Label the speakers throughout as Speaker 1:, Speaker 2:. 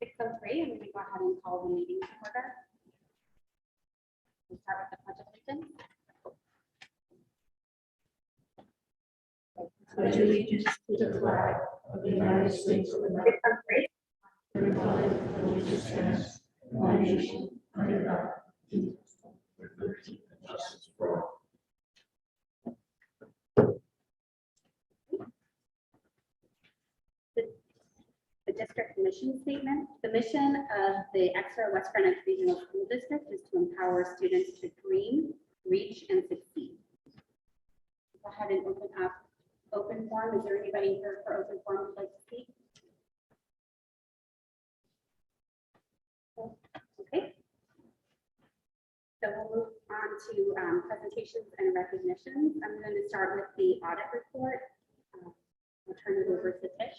Speaker 1: 6:03, I'm going to go ahead and call the meeting to order. We'll start with the Pledge of Allegiance.
Speaker 2: Pledge allegiance to the flag of the United States of America, the republic for which it stands, one nation, under God, indivisible, with liberty and justice for all.
Speaker 1: The district mission statement. The mission of the Exeter West Greenwich Regional School District is to empower students to dream, reach, and succeed. Go ahead and open up open forum. Is there anybody here for open forum who'd like to speak? Okay. So we'll move on to presentations and recognitions. I'm going to start with the audit report. I'll turn it over to Tish.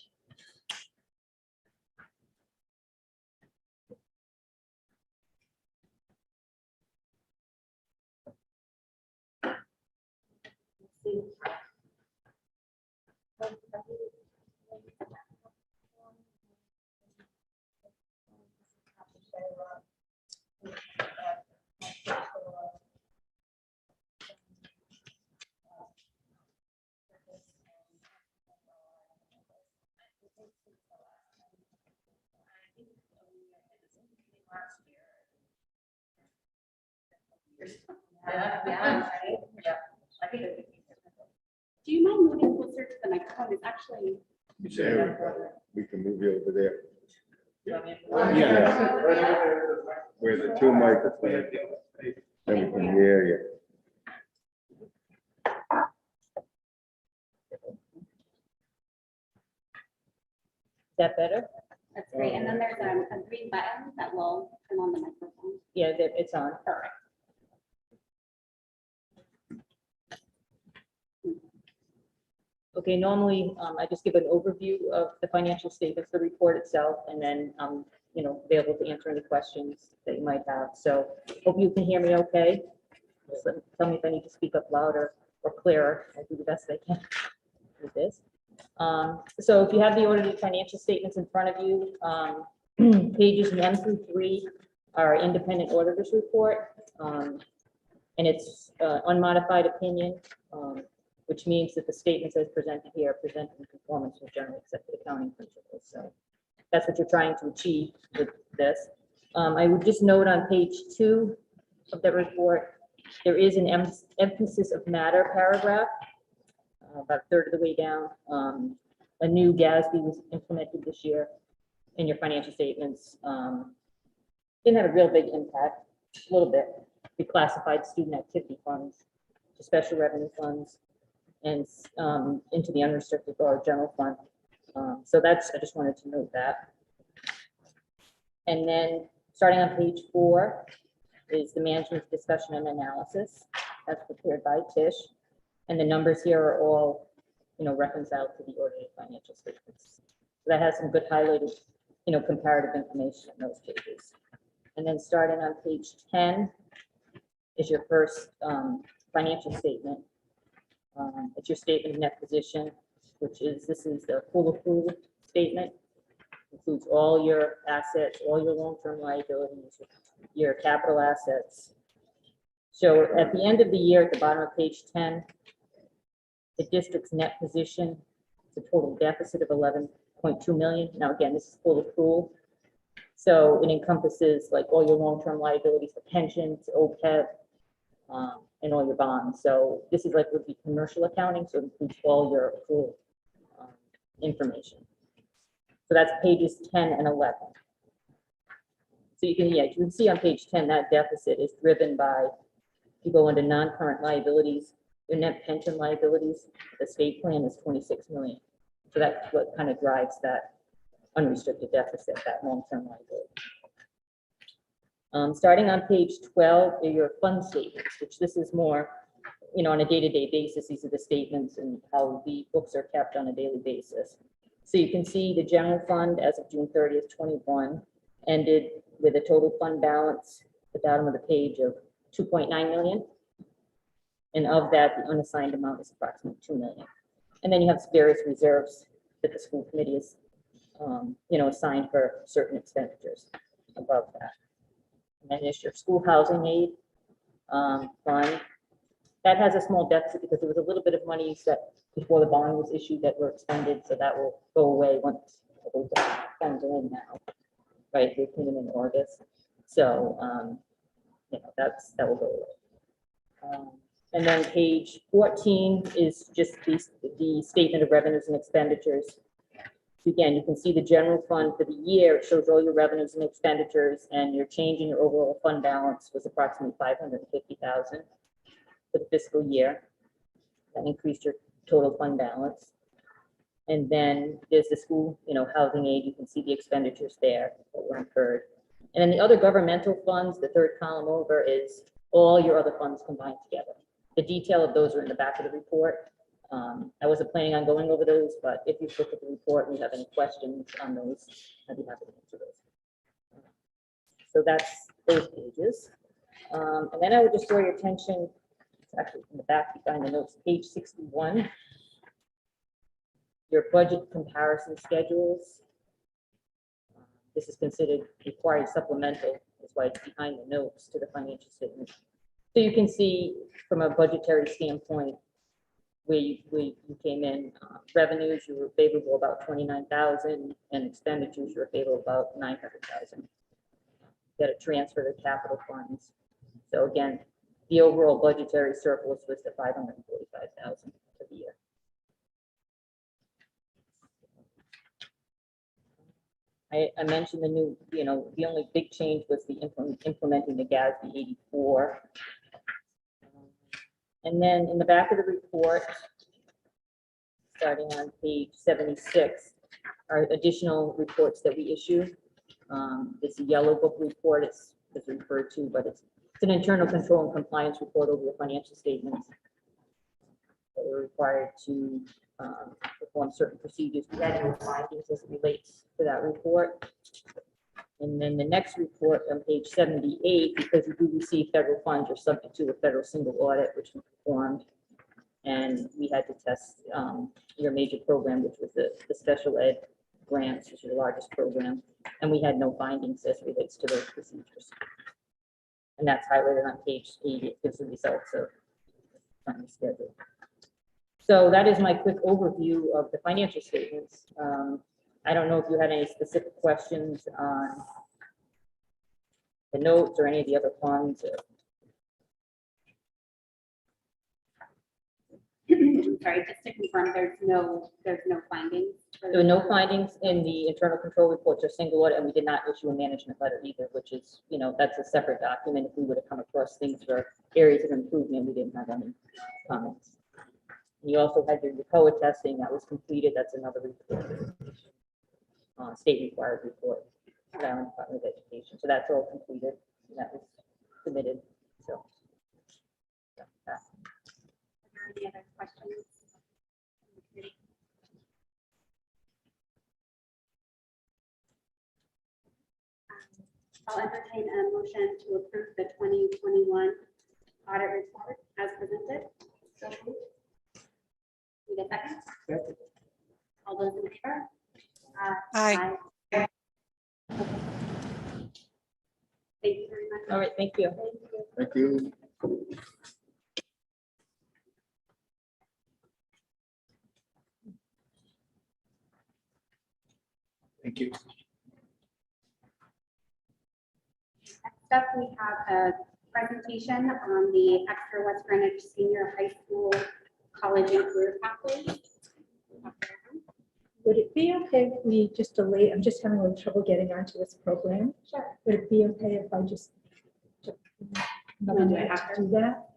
Speaker 1: Do you mind moving closer to the microphone? It's actually.
Speaker 3: You say we can move you over there.
Speaker 2: Yeah.
Speaker 3: Where the two microphones. Then we can hear you.
Speaker 4: Is that better?
Speaker 1: That's great. And then there's a green button that will turn on the microphone.
Speaker 4: Yeah, it's on.
Speaker 1: Perfect.
Speaker 4: Okay, normally I just give an overview of the financial statements, the report itself, and then available to answer any questions that you might have. So hope you can hear me okay. Just tell me if I need to speak up louder or clearer. I'll do the best I can with this. So if you have the audited financial statements in front of you, pages 1 through 3 are independent auditors report, and it's unmodified opinion, which means that the statements as presented here are presented in conformance with generally accepted accounting principles. So that's what you're trying to achieve with this. I would just note on page 2 of the report, there is an emphasis of matter paragraph, about a third of the way down. A new GASB was implemented this year in your financial statements. Didn't have a real big impact, a little bit. We classified student activity funds to special revenue funds and into the unrestricted or general fund. So I just wanted to note that. And then starting on page 4 is the management discussion and analysis. That's prepared by Tish. And the numbers here are all, reconciled to the audited financial statements. So that has some good highlighted, comparative information in those pages. And then starting on page 10 is your first financial statement. It's your statement of net position, this is the full accrual statement. Includes all your assets, all your long-term liabilities, your capital assets. So at the end of the year, at the bottom of page 10, the district's net position is a total deficit of 11.2 million. Now, again, this is full accrual. So it encompasses like all your long-term liabilities, the pensions, OPEB, and all your bonds. So this is like would be commercial accounting, so it includes all your accrual information. So that's pages 10 and 11. So you can see on page 10 that deficit is driven by, you go into non-current liabilities, your net pension liabilities, the state plan is 26 million. So that's what kind of drives that unrestricted deficit, that long-term liability. Starting on page 12 are your fund statements, which this is more, on a day-to-day basis. These are the statements and how the books are kept on a daily basis. So you can see the general fund as of June 30th, 21 ended with a total fund balance at the bottom of the page of 2.9 million. And of that, the unassigned amount is approximately 2 million. And then you have various reserves that the school committee has assigned for certain expenditures above that. And then there's your school housing aid fund. That has a small deficit because there was a little bit of money set before the bond was issued that were expended, so that will go away once those funds are in now. Right, they came in August, so that will go away. And then page 14 is just the statement of revenues and expenditures. Again, you can see the general fund for the year. It shows all your revenues and expenditures, and your change in your overall fund balance was approximately $550,000 for the fiscal year. That increased your total fund balance. And then there's the school, housing aid. You can see the expenditures there that were incurred. And then the other governmental funds, the third column over, is all your other funds combined together. The detail of those are in the back of the report. I wasn't planning on going over those, but if you look at the report and you have any questions on those, I'd be happy to answer those. So that's those pages. And then I would just draw your attention, it's actually in the back behind the notes, page 61. Your budget comparison schedules. This is considered required supplemental. That's why it's behind the notes to the financial statement. So you can see from a budgetary standpoint where you came in. Revenues, you were favorable about 29,000, and expenditures, you were favorable about 900,000. Got a transfer to capital funds. So again, the overall budgetary surplus was the 545,000 for the year. I mentioned the new, the only big change was the implementing the GASB 84. And then in the back of the report, starting on page 76, are additional reports that we issue. This yellow book report is referred to, but it's an internal control and compliance report over the financial statements that we're required to perform certain procedures. We had no findings as it relates to that report. And then the next report on page 78, because you do receive federal funds, you're subject to a federal single audit, which we performed. And we had to test your major program, which was the special ed grants, which is your largest program. And we had no findings as it relates to those procedures. And that's highlighted on page 80. It gives the results of the schedule. So that is my quick overview of the financial statements. I don't know if you had any specific questions on the notes or any of the other funds.
Speaker 1: Sorry, just to confirm, there's no findings.
Speaker 4: There were no findings in the internal control reports or single audit, and we did not issue a management letter either, which is, that's a separate document. If we would have come across things for areas of improvement, we didn't have any comments. And you also had your COA testing that was completed. That's another report. State required report, Department of Education. So that's all completed. And that was submitted. So.
Speaker 1: Any other questions? I'll entertain a motion to approve the 2021 audit report as presented. So moved. Need a second?
Speaker 3: Second.
Speaker 1: All those in favor?
Speaker 2: Aye.
Speaker 1: Thank you very much.
Speaker 4: All right, thank you.
Speaker 3: Thank you.
Speaker 5: Thank you.
Speaker 1: Next up, we have a presentation on the Exeter West Greenwich Senior High School College and Career Pathways.
Speaker 2: Would it be okay if we just delay? I'm just having a little trouble getting onto this program.
Speaker 1: Sure.
Speaker 2: Would it be okay if I just took another
Speaker 1: Do it
Speaker 2: minute
Speaker 1: after?
Speaker 2: to do that?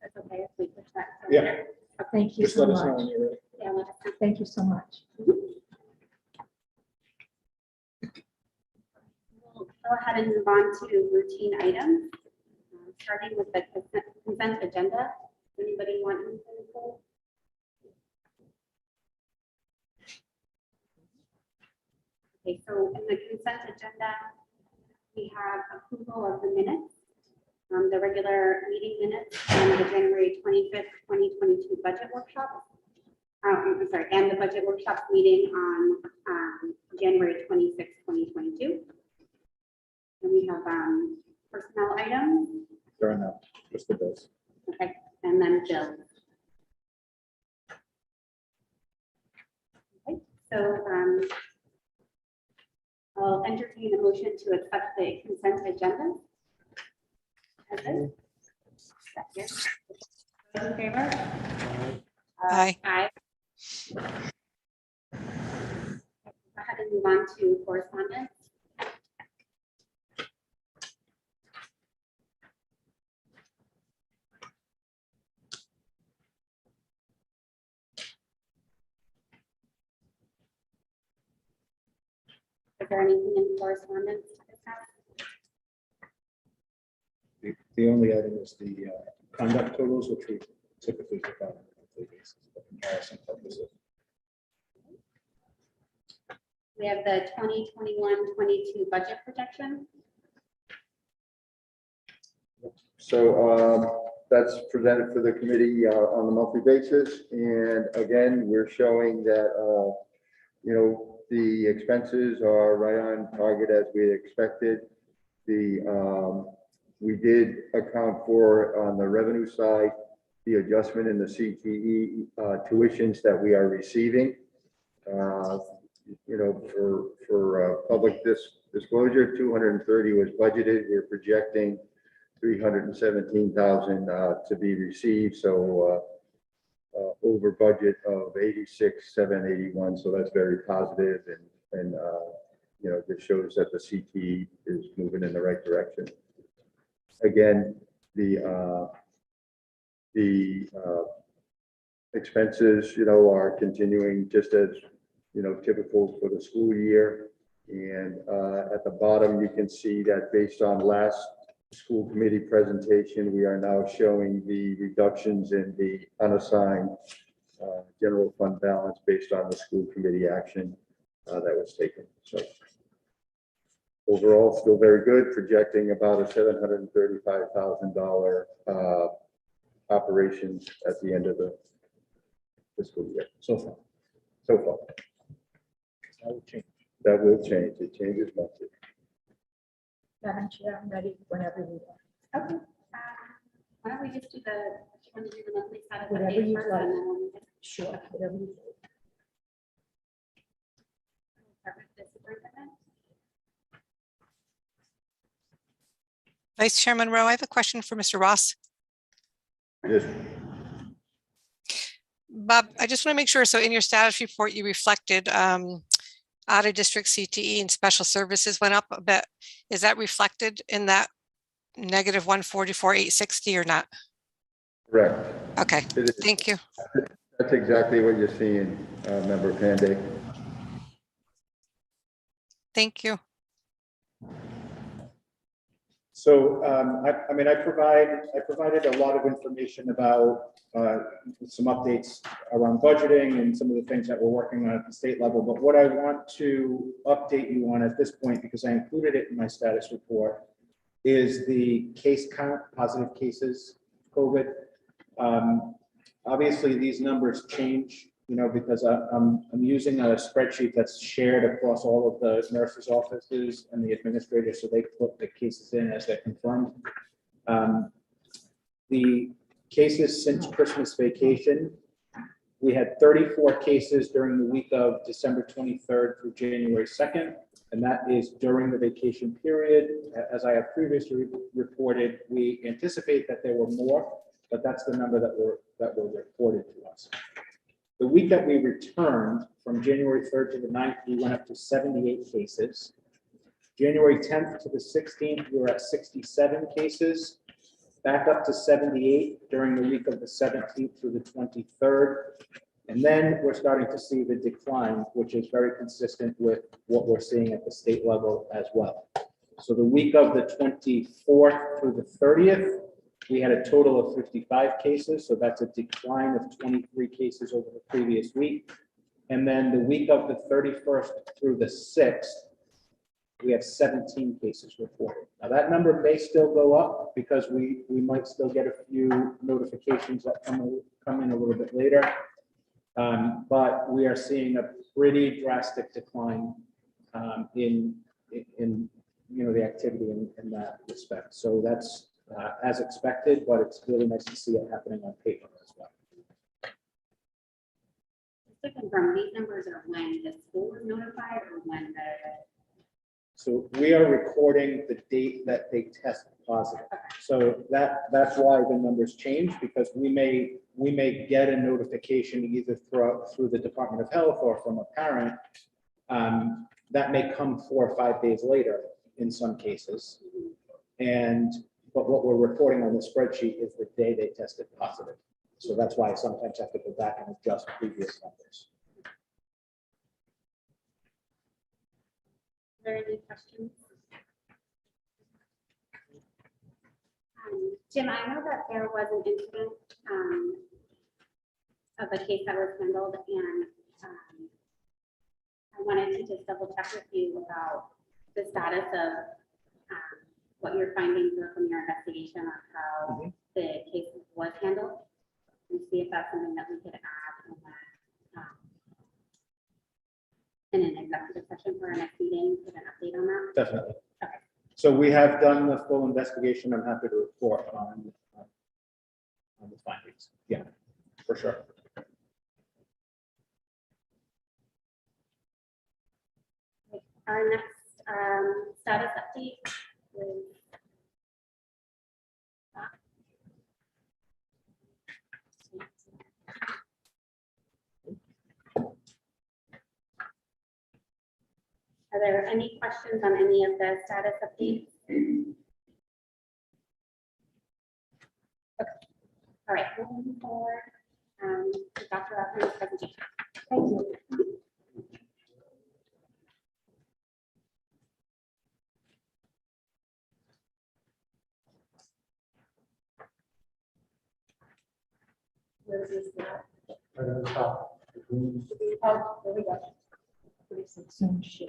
Speaker 1: That's okay if we push that.
Speaker 5: Yeah.
Speaker 2: Thank you
Speaker 5: Just
Speaker 2: so
Speaker 5: let us know when
Speaker 2: much.
Speaker 5: you're ready.
Speaker 1: Yeah, let us know.
Speaker 2: Thank you so much.
Speaker 1: We'll go ahead and move on to routine items, starting with the consent agenda. Anybody want anything? Nicole? Okay, so in the consent agenda, we have approval of the minutes, the regular meeting minutes, and the January 25th, 2022 budget workshop. I'm sorry, and the budget workshop meeting on January 26, 2022. And we have personnel items,
Speaker 3: There are none, just the bills.
Speaker 1: okay, and then bills. Okay, so I'll entertain a motion to accept the consent agenda. As is. Second. Those in favor?
Speaker 5: Aye.
Speaker 1: Aye. Go ahead and move on to correspondence. Is there anything in correspondence to discuss?
Speaker 6: The only item is the conduct totals, which we typically provide on a monthly basis for comparison purposes.
Speaker 1: We have the 2021-22 budget projection.
Speaker 3: So that's presented for the committee on a monthly basis. And again, we're showing that, the expenses are right on target as we expected. We did account for, on the revenue side, the adjustment in the CTE tuitions that we are receiving. For public disclosure, 230 was budgeted. We're projecting 317,000 to be received. So over budget of 86,781. So that's very positive, and this shows that the CTE is moving in the right direction. Again, the expenses, are continuing just as, typical for the school year. And at the bottom, you can see that based on last school committee presentation, we are now showing the reductions in the unassigned general fund balance based on the school committee action that was taken. So overall, still very good, projecting about a $735,000 operations at the end of the fiscal year.
Speaker 6: So far,
Speaker 3: That will change. It changes monthly.
Speaker 4: Madam Chair, I'm ready whenever you are.
Speaker 1: Okay. Why don't we just do the monthly status
Speaker 4: Whatever
Speaker 1: update
Speaker 4: you'd
Speaker 1: first,
Speaker 4: like.
Speaker 1: and then we'll
Speaker 4: Sure. Whatever you
Speaker 1: start with the superintendent.
Speaker 5: Vice Chair Monroe, I have a question for Mr. Ross.
Speaker 3: Yes.
Speaker 5: Bob, I just want to make sure. So in your status report, you reflected out of district CTE and special services went up a bit. Is that reflected in that negative 144,860 or not?
Speaker 3: Correct.
Speaker 5: Okay,
Speaker 3: It is.
Speaker 5: thank you.
Speaker 3: That's exactly what you're seeing, Member Panday.
Speaker 5: Thank you.
Speaker 6: So I provided a lot of information about some updates around budgeting and some of the things that we're working on at the state level. But what I want to update you on at this point, because I included it in my status report, is the case count, positive cases, COVID. Obviously, these numbers change, because I'm using a spreadsheet that's shared across all of the nurses' offices and the administrators, so they put the cases in as they're confirmed. The cases since Christmas vacation, we had 34 cases during the week of December 23rd through January 2nd, and that is during the vacation period. As I have previously reported, we anticipate that there were more, but that's the number that were reported to us. The week that we returned, from January 3rd to the 9th, we went up to 78 cases. January 10th to the 16th, we were at 67 cases, back up to 78 during the week of the 17th through the 23rd. And then we're starting to see the decline, which is very consistent with what we're seeing at the state level as well. So the week of the 24th through the 30th, we had a total of 55 cases. So that's a decline of 23 cases over the previous week. And then the week of the 31st through the 6th, we have 17 cases reported. Now that number may still go up because we might still get a few notifications that come in a little bit later. But we are seeing a pretty drastic decline in the activity in that respect. So that's as expected, but it's really nice to see it happening on paper as well.
Speaker 1: Just to confirm, these numbers are when the school was notified or when the.
Speaker 6: So we are recording the date that they test positive. So that's why the numbers change, because we may get a notification either through the Department of Health or from a parent. That may come 4 or 5 days later in some cases. But what we're reporting on the spreadsheet is the day they tested positive. So that's why I sometimes have to go back and adjust previous numbers.
Speaker 1: Are there any questions? Jim, I know that there was an incident of a case that was handled, and I wanted to just double check with you about the status of what your findings were from your investigation on how the case was handled, and see if that's something that we could add in an executive session for our next meeting, with an update on that.
Speaker 6: Definitely.
Speaker 1: Okay.
Speaker 6: So we have done the full investigation. I'm happy to report on the findings. Yeah, for sure.
Speaker 1: Our next status update is Are there any questions on any of the status updates? Okay. All right, moving forward, to Dr. Rothman's presentation.
Speaker 2: Thank you. Where is that?
Speaker 7: Right at the top.
Speaker 2: Oh, there we go.
Speaker 4: Zoom share.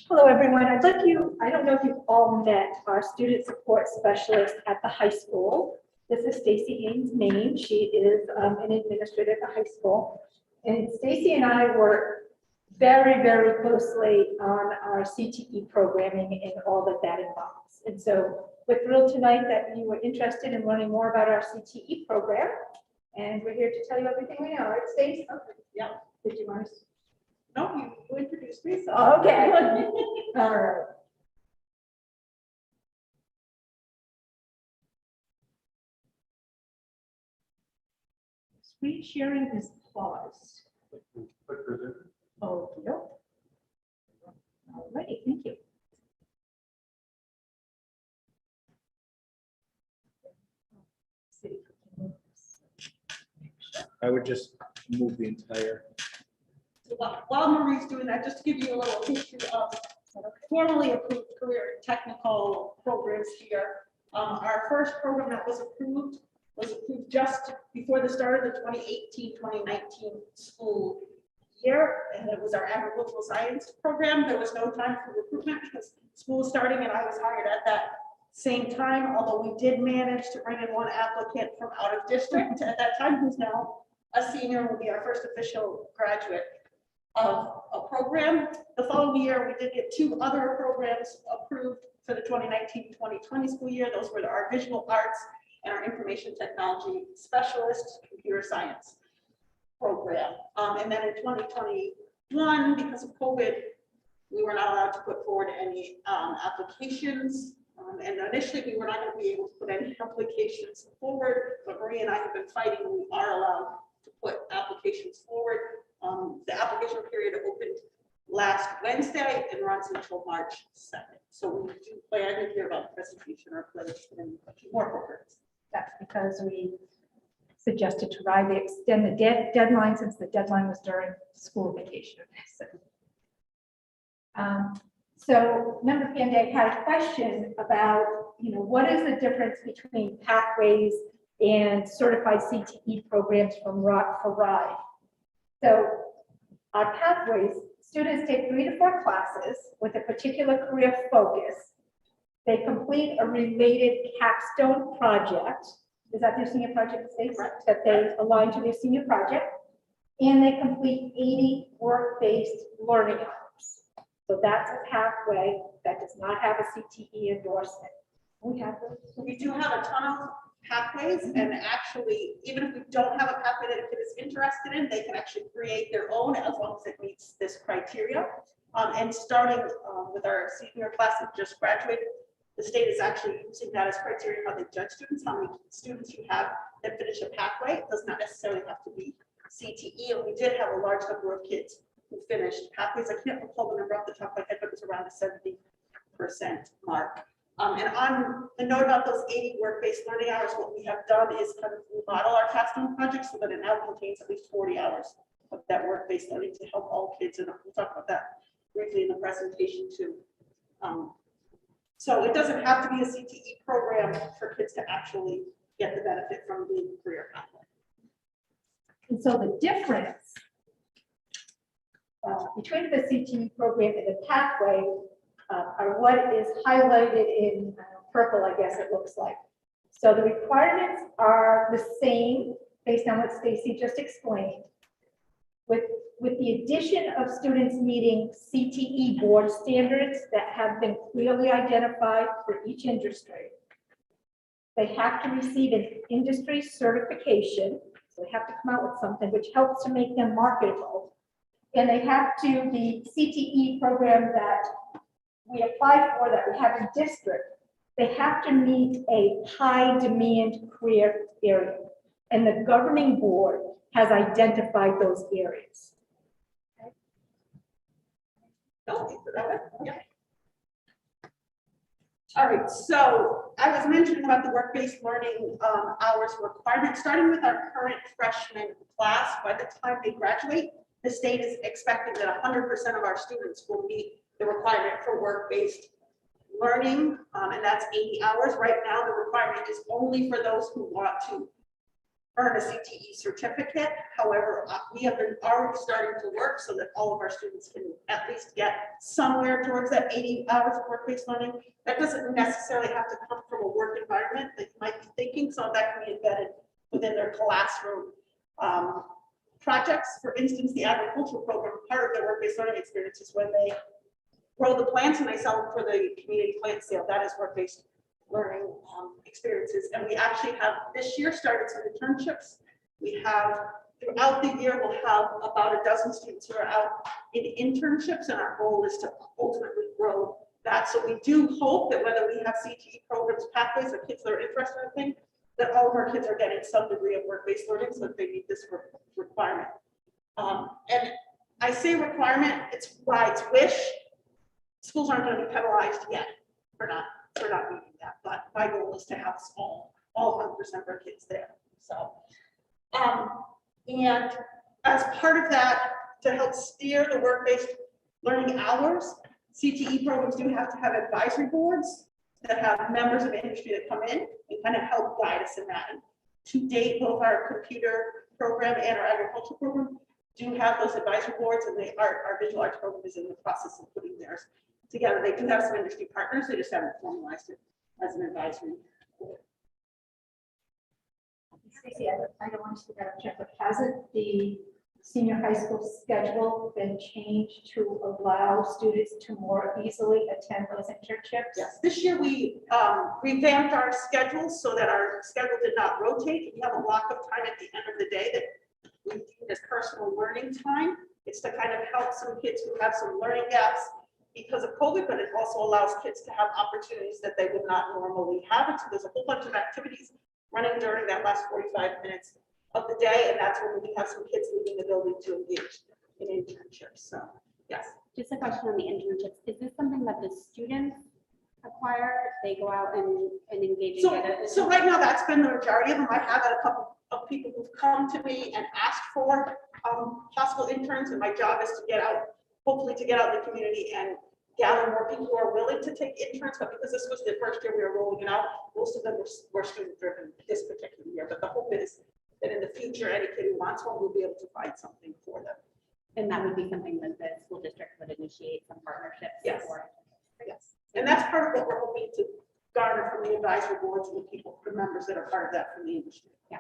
Speaker 2: Hello, everyone. I don't know if you've all met our student support specialist at the high school. This is Stacy Haynes Main. She is an administrator at the high school. And Stacy and I work very, very closely on our CTE programming and all that involves. And so we're thrilled tonight that you were interested in learning more about our CTE program. And we're here to tell you everything we know. Right, Stacy? Okay. Yeah. Did you want to?
Speaker 8: No, you introduced me, so.
Speaker 2: Okay. All right. Screen sharing is paused. Oh, no. All righty, thank you.
Speaker 6: I would just move the entire.
Speaker 8: While Marie's doing that, just to give you a little history of formally approved career and technical programs here. Our first program that was approved just before the start of the 2018-2019 school year, and it was our agricultural science program. There was no time for recruitment because school was starting, and I was hired at that same time, although we did manage to bring in one applicant from out of district at that time, who's now a senior and will be our first official graduate of a program. The following year, we did get 2 other programs approved for the 2019-2020 school year. Those were our visual arts and our information technology specialist computer science program. And then in 2021, because of COVID, we were not allowed to put forward any applications. And initially, we were not going to be able to put any applications forward, but Marie and I have been fighting. We are allowed to put applications forward. The application period opened last Wednesday and runs until March 2nd. So we do plan to hear about the presentation or play in more programs.
Speaker 2: That's because we suggested to extend the deadline since the deadline was during school vacation. So Member Panday had a question about, what is the difference between pathways and certified CTE programs for RIDE? So our pathways, students take 3 to 4 classes with a particular career focus. They complete a related capstone project is that their senior project space? That they align to their senior project, and they complete 80 work-based learning hours. So that's a pathway that does not have a CTE endorsement. We have those.
Speaker 8: We do have a ton of pathways, and actually, even if we don't have a pathway that a kid is interested in, they can actually create their own as long as it meets this criteria. And starting with our senior class that just graduated, the state is actually using that as criteria how they judge students, how many students you have that finish a pathway. It does not necessarily have to be CTE, and we did have a large number of kids who finished pathways. I can't recall the number off the top of my head, but it was around the 70% mark. And on the note about those 80 work-based learning hours, what we have done is kind of remodel our classroom project so that it now contains at least 40 hours of that work-based learning to help all kids. And we'll talk about that briefly in the presentation too. So it doesn't have to be a CTE program for kids to actually get the benefit from the career pathway.
Speaker 2: And so the difference between the CTE program and the pathway are what is highlighted in purple, I guess it looks like. So the requirements are the same based on what Stacy just explained, with the addition of students meeting CTE board standards that have been clearly identified for each industry. They have to receive an industry certification, so they have to come out with something which helps to make them marketable. And they have to, the CTE program that we apply for, that we have in district, they have to meet a high demand career area. And the governing board has identified those areas.
Speaker 8: Yeah. All right, so I was mentioning about the work-based learning hours requirement, starting with our current freshman class. By the time they graduate, the state is expecting that 100% of our students will meet the requirement for work-based learning, and that's 80 hours. Right now, the requirement is only for those who want to earn a CTE certificate. However, we have been already starting to work so that all of our students can at least get somewhere towards that 80 hours of work-based learning. That doesn't necessarily have to come from a work environment that you might be thinking. Some of that can be embedded within their classroom projects. For instance, the agricultural program, part of their work-based learning experience is when they grow the plants and they sell them for the community plant sale. That is work-based learning experiences. And we actually have this year started some internships. We have throughout the year, we'll have about a dozen students who are out in internships, and our goal is to ultimately grow that. So we do hope that whether we have CTE programs, pathways, or kids that are interested in things, that all of our kids are getting some degree of work-based learning so that they meet this requirement. And I say requirement, it's Bride's wish. Schools aren't going to be penalized yet for not meeting that, but my goal is to have all 100% of our kids there. So, and as part of that, to help steer the work-based learning hours, CTE programs do have to have advisory boards that have members of industry that come in and kind of help guide us in that. And to date, both our computer program and our agricultural program do have those advisory boards, and our visual arts program is in the process of putting theirs together. They do have some industry partners, they just haven't formalized it as an advisory board.
Speaker 2: Stacey, I don't want to speak out of turn, but hasn't the senior high school schedule been changed to allow students to more easily attend those internships?
Speaker 8: Yes, this year we revamped our schedule so that our schedule did not rotate. We have a block of time at the end of the day that we deem as personal learning time. It's to kind of help some kids who have some learning gaps because of COVID, but it also allows kids to have opportunities that they would not normally have. And so there's a whole bunch of activities running during that last 45 minutes of the day, and that's when we have some kids leaving the building to engage in internships. So, yes.
Speaker 1: Just a question on the internships. Is this something that the students acquire? They go out and engage and get it?
Speaker 8: So right now, that's been the majority of them. I have had a couple of people who've come to me and asked for possible interns, and my job is to get out, hopefully to get out in the community and gather more people who are willing to take interns. But because this was the first year we were rolling it out, most of them were student driven this particular year. But the hope is that in the future, any kid who wants one will be able to find something for them.
Speaker 1: And that would be something that the school district would initiate some partnerships
Speaker 8: Yes.
Speaker 1: for.
Speaker 8: Yes. And that's part of what we're hoping to garner from the advisory boards and the people, the members that are part of that from the industry.
Speaker 1: Yeah.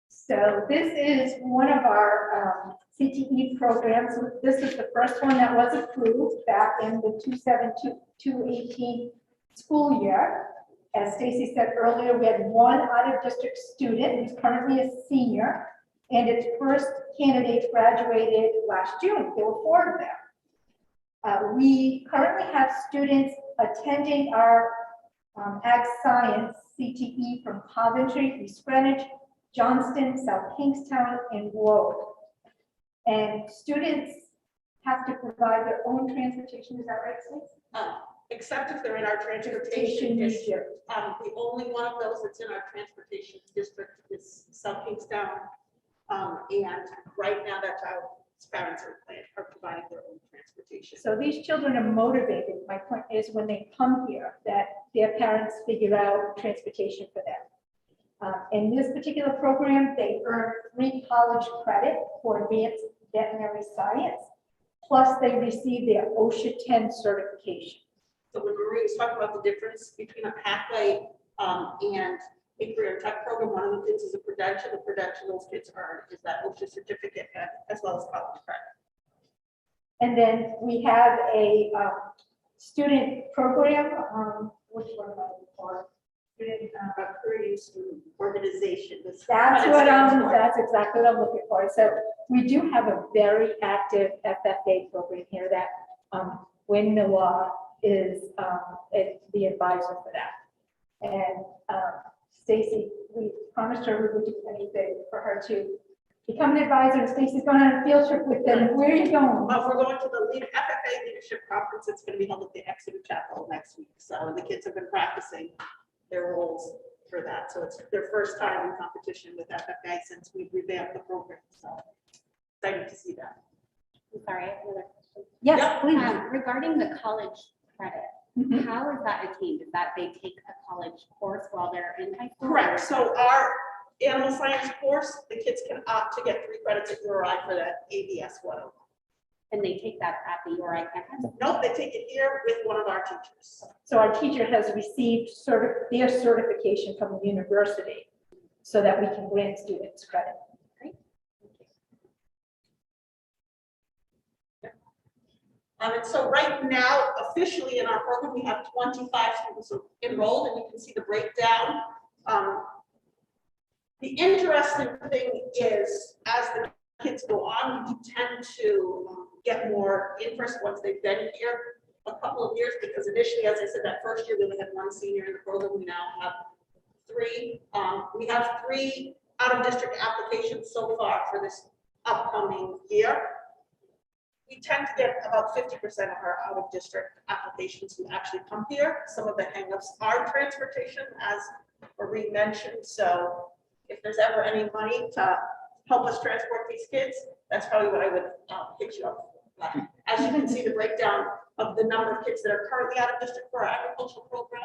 Speaker 2: So this is one of our CTE programs. This is the first one that was approved back in the 2017-2018 school year. As Stacy said earlier, we had one out-of-district student who's currently a senior, and its first candidates graduated last June. There were 4 of them. We currently have students attending our Ag Science CTE from Coventry, East Greenwich, Johnston, South Kingstown, and Wold. And students have to provide their own transportation, is that right, Stacy?
Speaker 8: Except if they're in our transportation district.
Speaker 2: region.
Speaker 8: The only one of those that's in our transportation district is South Kingstown. And right now, that's how parents are providing their own transportation.
Speaker 2: So these children are motivated. My point is when they come here, that their parents figure out transportation for them. In this particular program, they earn 3 college credit for advanced veterinary science, plus they receive their OSHA 10 certification.
Speaker 8: So when Marie was talking about the difference between a pathway and a career tech program, one of the things is a credential. The credential those kids earn is that OSHA certificate as well as college credit.
Speaker 2: And then we have a student program, which one am I looking for? Student,
Speaker 8: Career student organization.
Speaker 2: that's exactly what I'm looking for. So we do have a very active FFA program here that Wynn Miller is the advisor for that. And Stacy, we promised her we would do anything for her to become an advisor. Stacy's going on a field trip with them. Where are you going?
Speaker 8: We're going to the FFA Leadership Conference. It's going to be held at the Expenditures Chapel next week. So the kids have been practicing their roles for that. So it's their first time in competition with FFA since we revamped the program. So excited to see that.
Speaker 1: I'm sorry, I have another question.
Speaker 2: Yes,
Speaker 8: Yep.
Speaker 2: please.
Speaker 1: Regarding the college credit,
Speaker 2: Mhm.
Speaker 1: how is that attained? Is that they take a college course while they're in high school?
Speaker 8: Correct. So our animal science course, the kids can opt to get 3 credits at URI for that ABS 101.
Speaker 1: And they take that at the URI campus?
Speaker 8: Nope, they take it here with one of our teachers.
Speaker 2: So our teacher has received their certification from the university so that we can grant students credit.
Speaker 8: And so right now, officially in our program, we have 25 students enrolled, and you can see the breakdown. The interesting thing is, as the kids go on, we do tend to get more interest once they've been here a couple of years, because initially, as I said, that first year, we only had 1 senior in the program. We now have 3. We have 3 out-of-district applications so far for this upcoming year. We tend to get about 50% of our out-of-district applications who actually come here. Some of the hangups are transportation, as Marie mentioned. So if there's ever any money to help us transport these kids, that's probably what I would pitch you up. As you can see, the breakdown of the number of kids that are currently out of district for our agricultural program.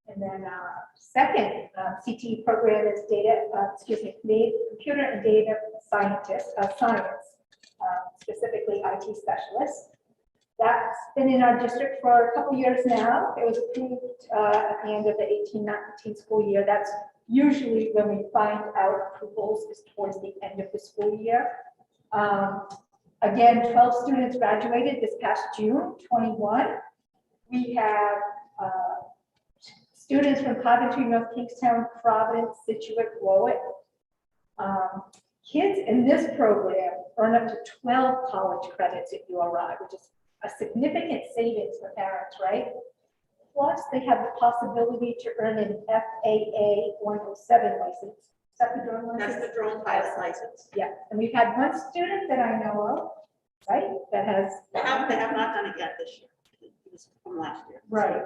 Speaker 2: And then our second CTE program is computer and data science, specifically IT specialists. That's been in our district for a couple years now. It was approved at the end of the 18-19 school year. That's usually when we find out approvals is towards the end of the school year. Again, 12 students graduated this past June 21. We have students from Coventry, North Kingstown, Providence, Situate, Warwick. Kids in this program earn up to 12 college credits at URI, which is a significant savings for parents, right? Plus, they have the possibility to earn an FAA 107 license. Is that the drone license?
Speaker 8: That's the drone pilot license.
Speaker 2: Yeah, and we've had 1 student that I know of, right, that has.
Speaker 8: They have not done it yet this year. It was from last year.
Speaker 2: Right.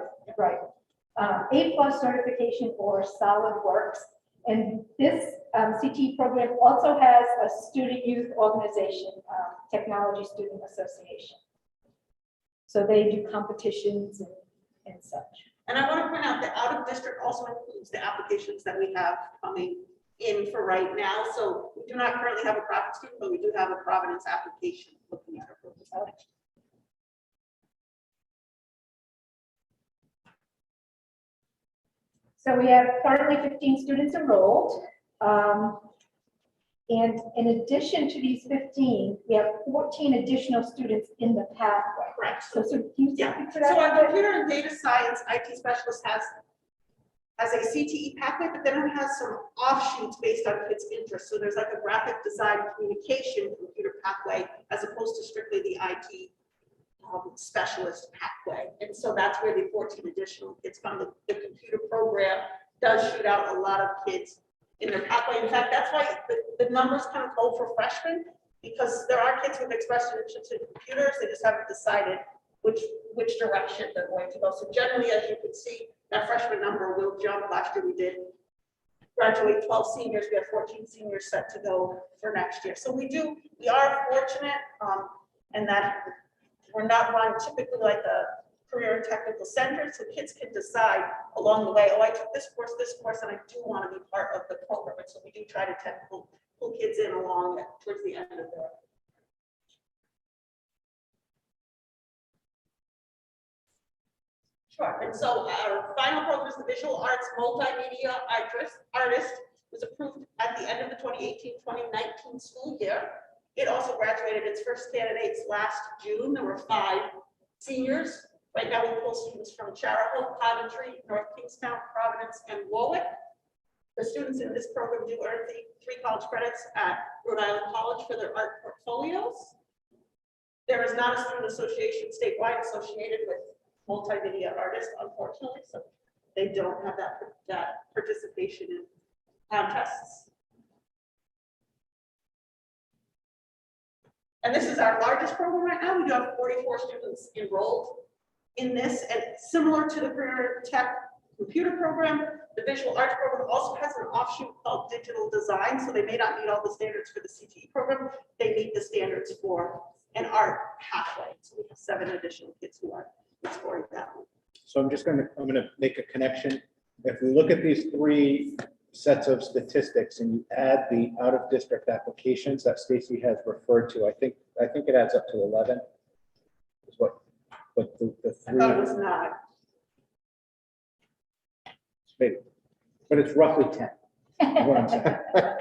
Speaker 2: A+ certification for SolidWorks. And this CTE program also has a student youth organization, Technology Student Association. So they do competitions and such.
Speaker 8: And I want to point out that out of district also includes the applications that we have coming in for right now. So we do not currently have a Providence student, but we do have a Providence application looking at our program.
Speaker 2: So we have currently 15 students enrolled. And in addition to these 15, we have 14 additional students in the pathway.
Speaker 8: Correct.
Speaker 2: So can you
Speaker 8: Yeah.
Speaker 2: speak to
Speaker 8: So
Speaker 2: that?
Speaker 8: our computer and data science IT specialist has a CTE pathway, but then it has some offshoots based on kids' interests. So there's like a graphic design communication computer pathway as opposed to strictly the IT specialist pathway. And so that's where the 14 additional kids come. The computer program does shoot out a lot of kids in their pathway. In fact, that's why the numbers kind of go for freshmen, because there are kids who've expressed an interest in computers. They just haven't decided which direction they're going to go. So generally, as you can see, that freshman number will jump. Last year we did graduate 12 seniors. We have 14 seniors set to go for next year. So we are fortunate and that we're not run typically like a career and technical center. So kids can decide along the way, oh, I took this course, and I do want to be part of the program. And so we do try to pull kids in along towards the end of their. Sure. And so our final program is the Visual Arts Multimedia Artist, was approved at the end of the 2018-2019 school year. It also graduated its first candidates last June. There were 5 seniors. Right now we pull students from Charahoe, Coventry, North Kingstown, Providence, and Warwick. The students in this program do earn 3 college credits at Rhode Island College for their art portfolios. There is not a student association statewide associated with multimedia artists, unfortunately, so they don't have that participation in contests. And this is our largest program right now. We do have 44 students enrolled in this, and similar to the career tech computer program, the visual arts program also has an offshoot called digital design. So they may not meet all the standards for the CTE program. They meet the standards for an art pathway. So we have 7 additional kids who are exploring that one.
Speaker 6: So I'm going to make a connection. If we look at these 3 sets of statistics and you add the out-of-district applications that Stacy has referred to, I think it adds up to 11. Is what the
Speaker 8: I
Speaker 6: 3.
Speaker 8: thought it was 9.
Speaker 6: Maybe, but it's roughly 10. is what I'm saying.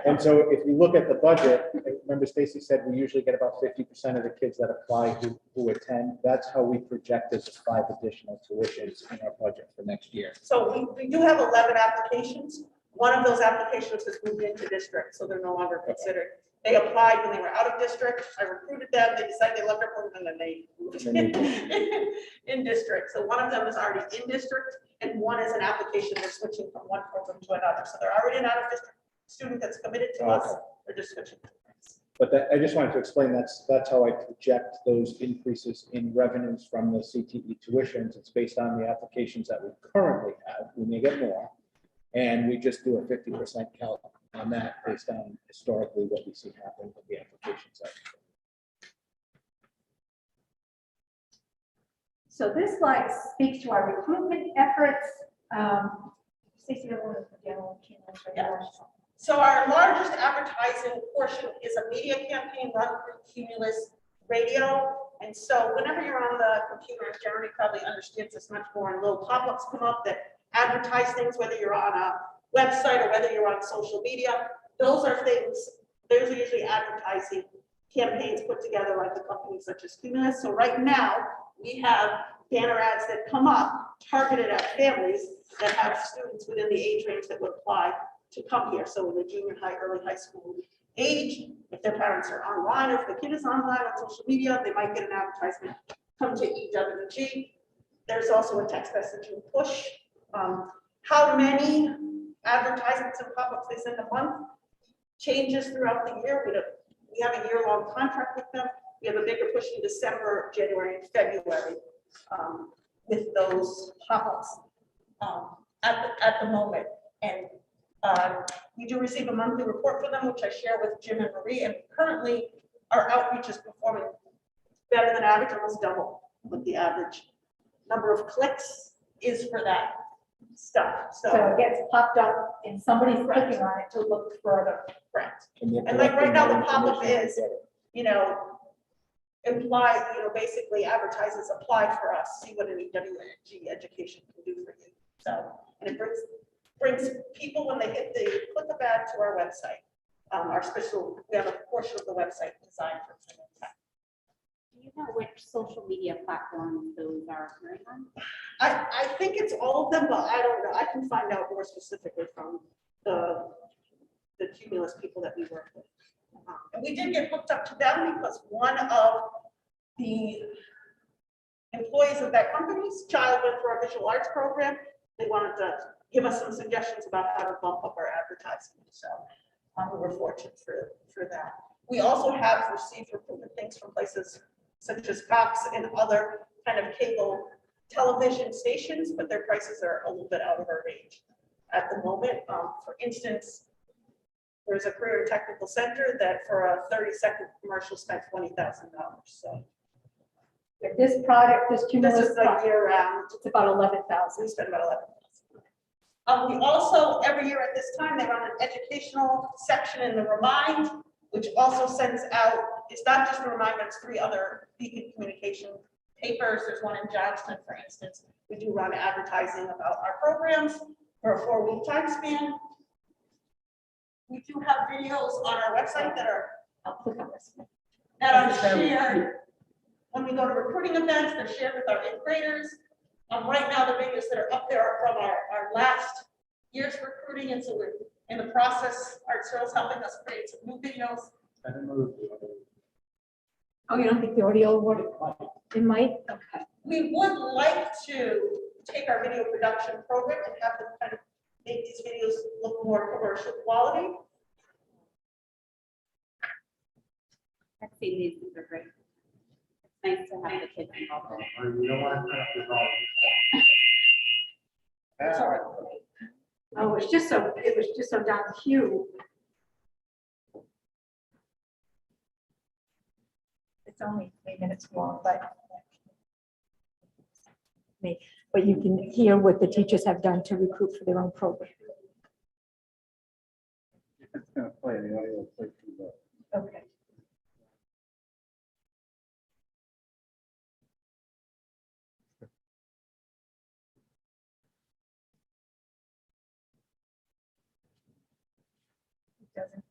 Speaker 6: And so if you look at the budget, remember Stacy said we usually get about 50% of the kids that apply who attend. That's how we project as 5 additional tuitions in our budget for next year.
Speaker 8: So we do have 11 applications. One of those applications has moved into district, so they're no longer considered. They applied when they were out of district. I recruited them. They decided they loved our program, and then they moved in district. So one of them is already in district, and one is an application. They're switching from one program to another. So they're already an out of district student that's committed to us. They're just switching.
Speaker 6: But I just wanted to explain that's how I project those increases in revenues from the CTE tuitions. It's based on the applications that we currently have. We may get more, and we just do a 50% count on that based on historically what we see happen with the applications.
Speaker 2: So this slide speaks to our recruitment efforts. Stacey,
Speaker 8: So our largest advertising portion is a media campaign run through Cumulus Radio. And so whenever you're on the computer, and Jeremy probably understands this much more, and little pop-ups come up that advertise things, whether you're on a website or whether you're on social media, those are usually advertising campaigns put together like the companies such as Cumulus. So right now we have banner ads that come up targeted at families that have students within the age range that would apply to come here. So in the junior high, early high school age, if their parents are online, or if the kid is online on social media, they might get an advertisement, come to EWG. There's also a text messaging push. How many advertisements and pop-ups they send a month changes throughout the year. We have a year-long contract with them. We have a bigger push in December, January, and February with those pop-ups at the moment. And we do receive a monthly report for them, which I share with Jim and Marie. And currently, our outreach is performing better than average, almost double what the average number of clicks is for that stuff,
Speaker 2: So
Speaker 8: so.
Speaker 2: it gets popped up and somebody's clicking on it to look further.
Speaker 8: Correct.
Speaker 6: And you have to
Speaker 8: And like
Speaker 6: let
Speaker 8: right
Speaker 6: them
Speaker 8: now,
Speaker 6: know
Speaker 8: the pop-up
Speaker 6: information
Speaker 8: is,
Speaker 6: to get it.
Speaker 8: you know, imply, you know, basically advertises apply for us, see what any WG education can do for you. So, and it brings people when they hit the click a ad to our website. Our special, we have a portion of the website designed for women in tech.
Speaker 1: Do you know which social media platforms those are occurring on?
Speaker 8: I think it's all of them, but I don't know. I can find out more specifically from the Cumulus people that we work with. And we did get hooked up to them because one of the employees of that company's child went for a visual arts program. They wanted to give us some suggestions about how to bump up our advertising. So we were fortunate for that. We also have received recruitment things from places such as Cox and other kind of cable television stations, but their prices are a little bit out of our range at the moment. For instance, there's a career and technical center that for a 30-second commercial spent $20,000. So
Speaker 2: With this product, this
Speaker 8: this
Speaker 2: Cumulus
Speaker 8: is like
Speaker 2: product,
Speaker 8: year round.
Speaker 2: it's about 11,000.
Speaker 8: We spend about 11,000. We also, every year at this time, they run an educational section in the Remind, which also sends out, it's not just the Remind, but it's 3 other Beacon communication papers. There's one in Johnston, for instance. We do run advertising about our programs for a 4-week time span. We do have videos on our website that are
Speaker 2: I'll click on this.
Speaker 8: shared. When we go to recruiting events, they're shared with our 8th graders. Right now, the videos that are up there are from our last year's recruiting, and so we're in the process. Art Searle's helping us create some new videos.
Speaker 6: I don't know.
Speaker 2: Oh, you don't think the audio would, it might? Okay.
Speaker 8: We would like to take our video production program and have them kind of make these videos look more commercial quality.
Speaker 1: I've seen these are great. It's nice to have the kids involved.
Speaker 6: We don't want to cut off
Speaker 8: That's all right.
Speaker 2: Oh, it was just so down the queue. It's only 3 minutes long, but you can hear what the teachers have done to recruit for their own program.
Speaker 6: It's going to play, the audio will play through the.
Speaker 2: Okay. It doesn't.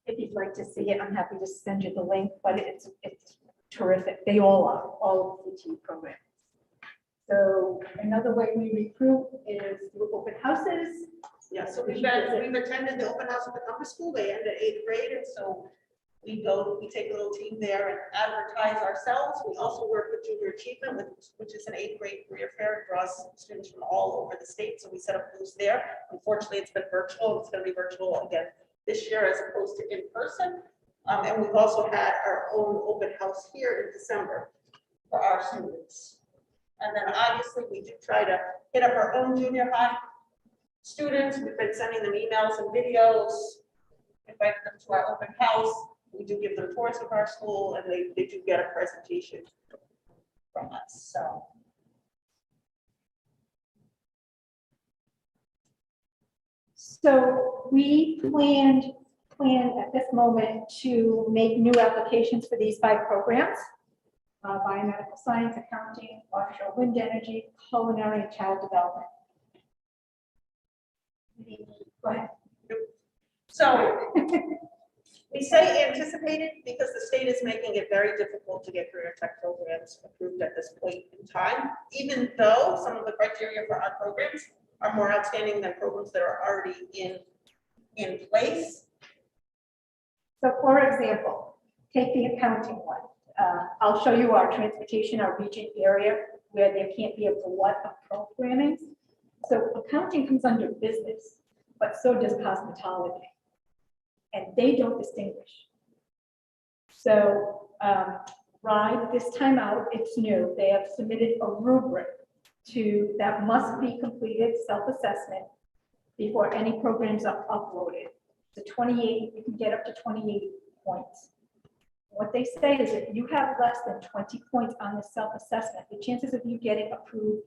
Speaker 2: If you'd like to see it, I'm happy to send you the link, but it's terrific. They all are, all of the CTE programs. So another way we recruit is through open houses.
Speaker 8: Yeah, so we've attended the open house at the Compass School. They end at 8th grade, and so we take a little team there and advertise ourselves. We also work with Junior Achievement, which is an 8th grade career fair. It draws students from all over the state, so we set up booths there. Unfortunately, it's been virtual. It's going to be virtual again this year as opposed to in person. And we've also had our own open house here in December for our students. And then obviously we do try to hit up our own junior high students. We've been sending them emails and videos, inviting them to our open house. We do give them tours of our school, and they do get a presentation from us.
Speaker 2: So we planned at this moment to make new applications for these 5 programs. Biomedical science, accounting, offshore wind energy, culinary, and child development. Go ahead.
Speaker 8: So we say anticipated because the state is making it very difficult to get career tech programs approved at this point in time, even though some of the criteria for our programs are more outstanding than programs that are already in place.
Speaker 2: So for example, take the accounting one. I'll show you our transportation, our region area where there can't be a glut of programming. So accounting comes under business, but so does cosmetology. And they don't distinguish. So RIDE, this time out, it's new. They have submitted a rubric that must be completed, self-assessment, before any programs are uploaded. The 28, you can get up to 28 points. What they say is if you have less than 20 points on the self-assessment, the chances of you getting approved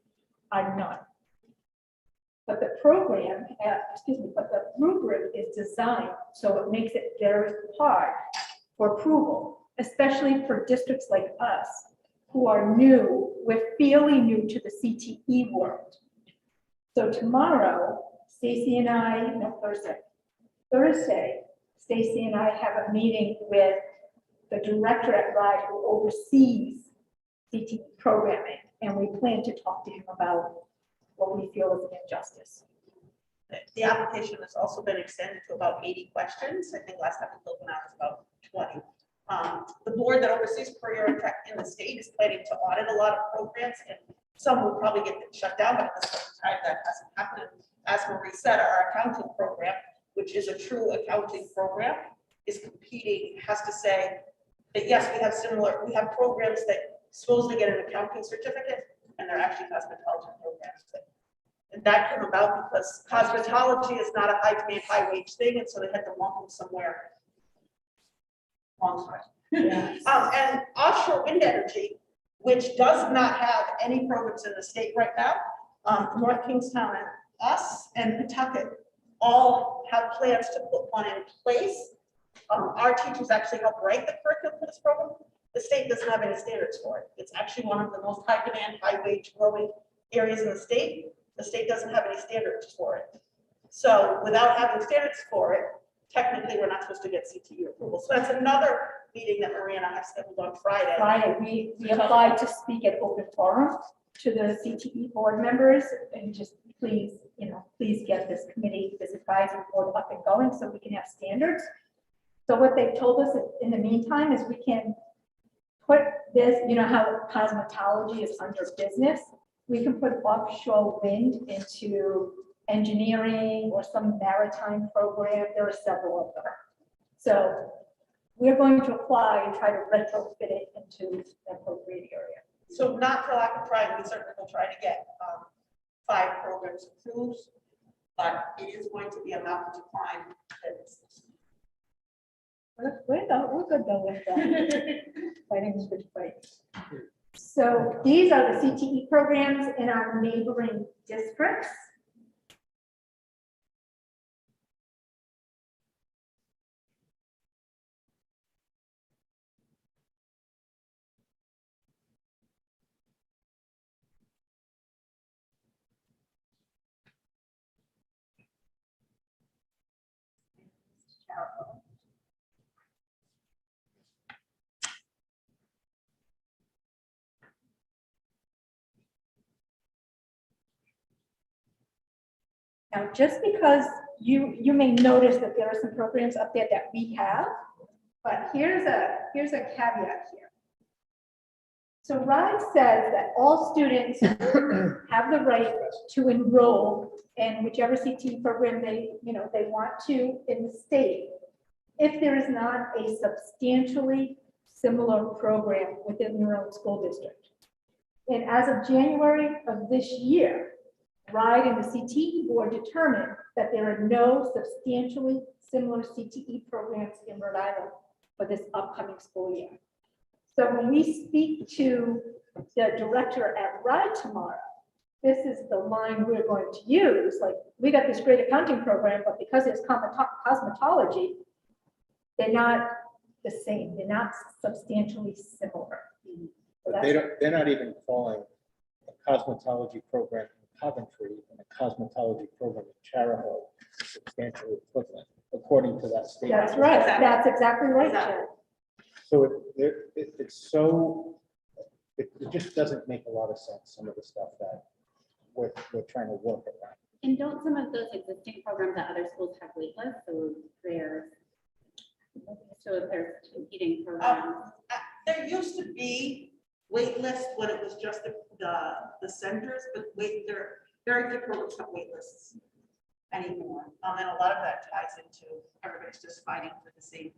Speaker 2: are none. But the program, but the rubric is designed so it makes it very hard for approval, especially for districts like us who are new, we're fairly new to the CTE world. So tomorrow, Stacy and I, no, Thursday, Stacy and I have a meeting with the director at RIDE who oversees CTE programming, and we plan to talk to him about what we feel is an injustice.
Speaker 8: The application has also been extended to about 80 questions. I think last time we looked at it was about 20. The board that oversees career and tech in the state is planning to audit a lot of programs, and some will probably get shut down, but at this point in time that hasn't happened. As Marie said, our accounting program, which is a true accounting program, is competing, has to say that yes, we have programs that supposedly get an accounting certificate, and they're actually cosmetology programs. And that came about because cosmetology is not a high demand, high wage thing, and so they had to lump them somewhere. Long story. And offshore wind energy, which does not have any programs in the state right now, North Kingstown and us and Pawtucket all have plans to put one in place. Our teachers actually help write the curriculum for this program. The state doesn't have any standards for it. It's actually one of the most high demand, high wage growing areas in the state. The state doesn't have any standards for it. So without having standards for it, technically we're not supposed to get CTE approval. So that's another meeting that Maria and I have scheduled on Friday.
Speaker 2: We applied to speak at open forum to the CTE board members, and just please, please get this committee, this advisory board up and going so we can have standards. So what they've told us in the meantime is we can put this, how cosmetology is under business, we can put offshore wind into engineering or some maritime program. There are several of them. So we're going to apply and try to retrofit it into the appropriate area.
Speaker 8: So not for lack of trying, we certainly will try to get 5 programs approved, but it is going to be a mountain to climb.
Speaker 2: We're good though with that. Fighting is good fight. So these are the CTE programs in our neighboring districts. Now, just because you may notice that there are some programs up there that we have, but here's a caveat here. So RIDE says that all students have the right to enroll in whichever CTE program they want to in the state, if there is not a substantially similar program within your own school district. And as of January of this year, RIDE and the CTE board determined that there are no substantially similar CTE programs in Rhode Island for this upcoming school year. So when we speak to the director at RIDE tomorrow, this is the line we're going to use. Like, we got this great accounting program, but because it's cosmetology, they're not the same. They're not substantially similar. So
Speaker 6: They're not even calling a cosmetology program in Coventry and a cosmetology program in Charahoe substantially equivalent, according to that statement.
Speaker 2: That's right. That's exactly right, Jen.
Speaker 6: So it just doesn't make a lot of sense, some of the stuff that we're trying to work around.
Speaker 1: And don't some of those existing programs at other schools have wait lists? So there's competing programs.
Speaker 8: There used to be wait lists when it was just the centers, but there very few programs have wait lists anymore. And a lot of that ties into everybody's just fighting for the same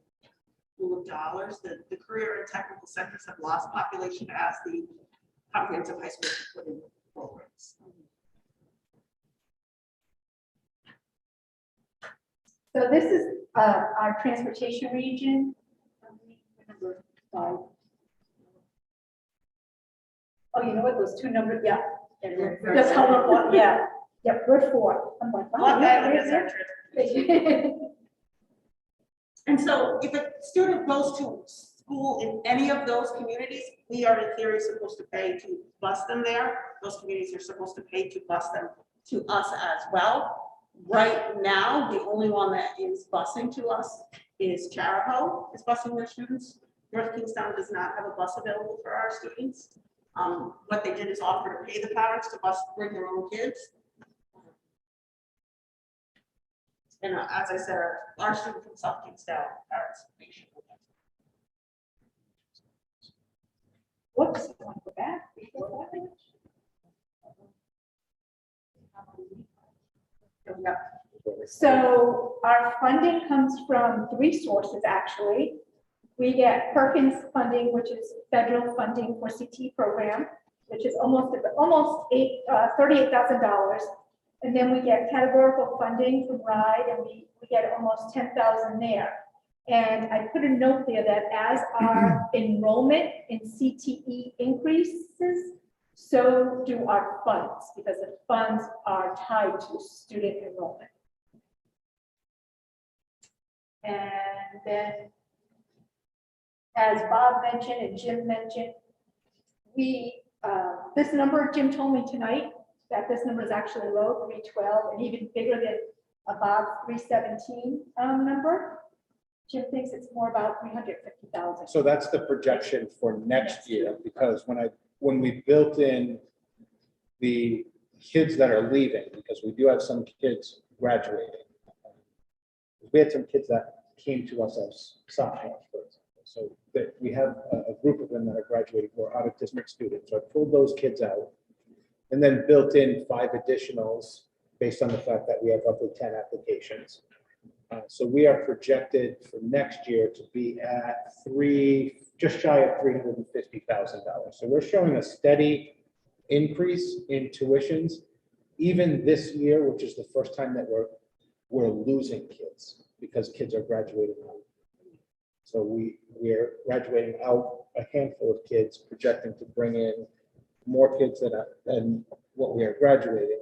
Speaker 8: pool of dollars. The career and technical sectors have lost population as the comprehensive high school put in programs.
Speaker 2: So this is our transportation region. Number 5. Oh, you know what, those two numbers, yeah. That's color one, yeah. Yep, we're 4. I'm like,
Speaker 8: What
Speaker 2: wow,
Speaker 8: that
Speaker 2: yeah,
Speaker 8: is our transportation. And so if a student goes to school in any of those communities, we are in theory supposed to pay to bus them there. Those communities are supposed to pay to bus them to us as well. Right now, the only one that is busing to us is Charahoe is busing their students. North Kingstown does not have a bus available for our students. What they did is offer to pay the parents to bring their own kids. And as I said, our student from South Kingstown parents.
Speaker 2: Whoops, I want to go back. So our funding comes from 3 sources, actually. We get Perkins funding, which is federal funding for CT program, which is almost $38,000. And then we get categorical funding from RIDE, and we get almost $10,000 there. And I put a note there that as our enrollment in CTE increases, so do our funds, because the funds are tied to student enrollment. And then, as Bob mentioned and Jim mentioned, we, this number Jim told me tonight, that this number is actually low, 312, and even bigger than Bob's 317 number. Jim thinks it's more about 350,000.
Speaker 6: So that's the projection for next year, because when we built in the kids that are leaving, because we do have some kids graduating. We had some kids that came to us as sophomores, for example. So that we have a group of them that are graduating who are out of district students. So I pulled those kids out and then built in 5 additionals based on the fact that we have roughly 10 applications. So we are projected for next year to be at just shy of $350,000. So we're showing a steady increase in tuitions, even this year, which is the first time that we're losing kids because kids are graduating out. So we're graduating out a handful of kids, projecting to bring in more kids than what we are graduating.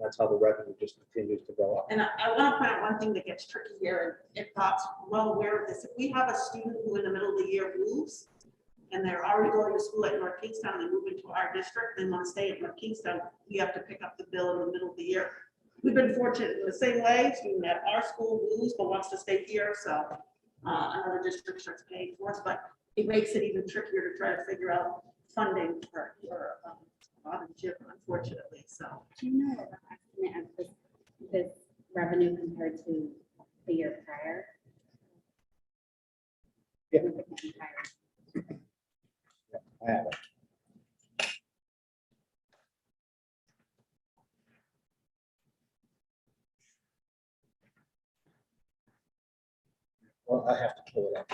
Speaker 6: That's how the revenue just continues to go up.
Speaker 8: And I want to point out one thing that gets tricky here, and if Bob's well aware of this, if we have a student who in the middle of the year moves, and they're already going to school at North Kingstown, they move into our district, they want to stay at North Kingstown, we have to pick up the bill in the middle of the year. We've been fortunate in the same way, student at our school moves but wants to stay here, so another district starts paying for us, but it makes it even trickier to try to figure out funding for Bob and Jim, unfortunately, so.
Speaker 1: Do you know the estimate of this revenue compared to the year prior?
Speaker 6: Yeah. I have it. Well, I have to pull it up,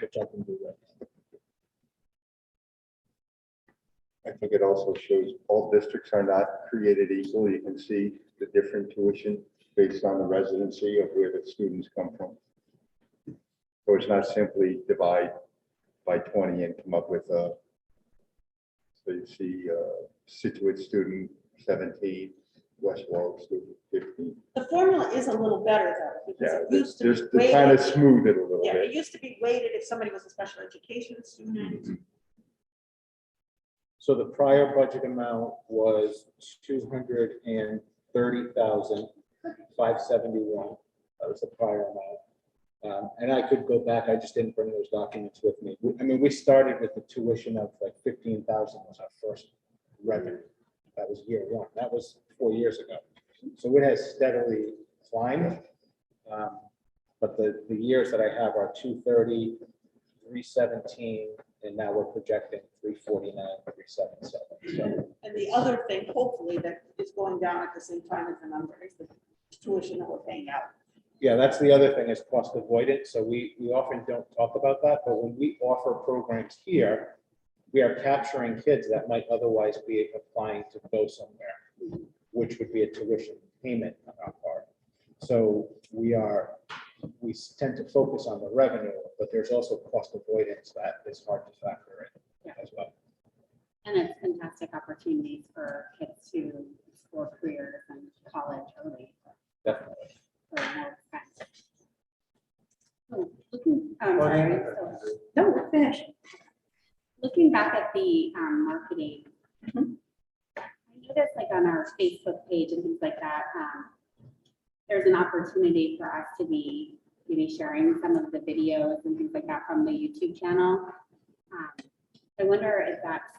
Speaker 6: which I can do right now.
Speaker 3: I think it also shows all districts are not created equal. You can see the different tuition based on the residency of where the students come from. So it's not simply divide by 20 and come up with a, so you see Situate student 17, West Warwick student 15.
Speaker 8: The formula is a little better though, because
Speaker 3: Yeah,
Speaker 8: it used to be
Speaker 3: just to kind of
Speaker 8: weighted.
Speaker 3: smooth it a little
Speaker 8: Yeah, it
Speaker 3: bit.
Speaker 8: used to be weighted if somebody was a special education student.
Speaker 6: So the prior budget amount was $230,571. That was the prior amount. And I could go back, I just didn't bring those documents with me. I mean, we started with the tuition of like 15,000 was our first revenue. That was year 1. That was 4 years ago. So it has steadily climbed. But the years that I have are 230, 317, and now we're projecting 349, 377. So
Speaker 8: And the other thing, hopefully, that is going down at the same time as the number is the tuition that we're paying out.
Speaker 6: Yeah, that's the other thing is cost avoidance. So we often don't talk about that, but when we offer programs here, we are capturing kids that might otherwise be applying to go somewhere, which would be a tuition payment on our part. So we tend to focus on the revenue, but there's also cost avoidance that is hard to factor in as well.
Speaker 1: And it's fantastic opportunities for kids to explore careers and college early.
Speaker 6: Definitely.
Speaker 1: For more expense. Oh, sorry. No, we're finished. Looking back at the marketing, I noticed like on our Facebook page and things like that, there's an opportunity for us to be maybe sharing some of the videos and things like that from the YouTube channel. I wonder if that's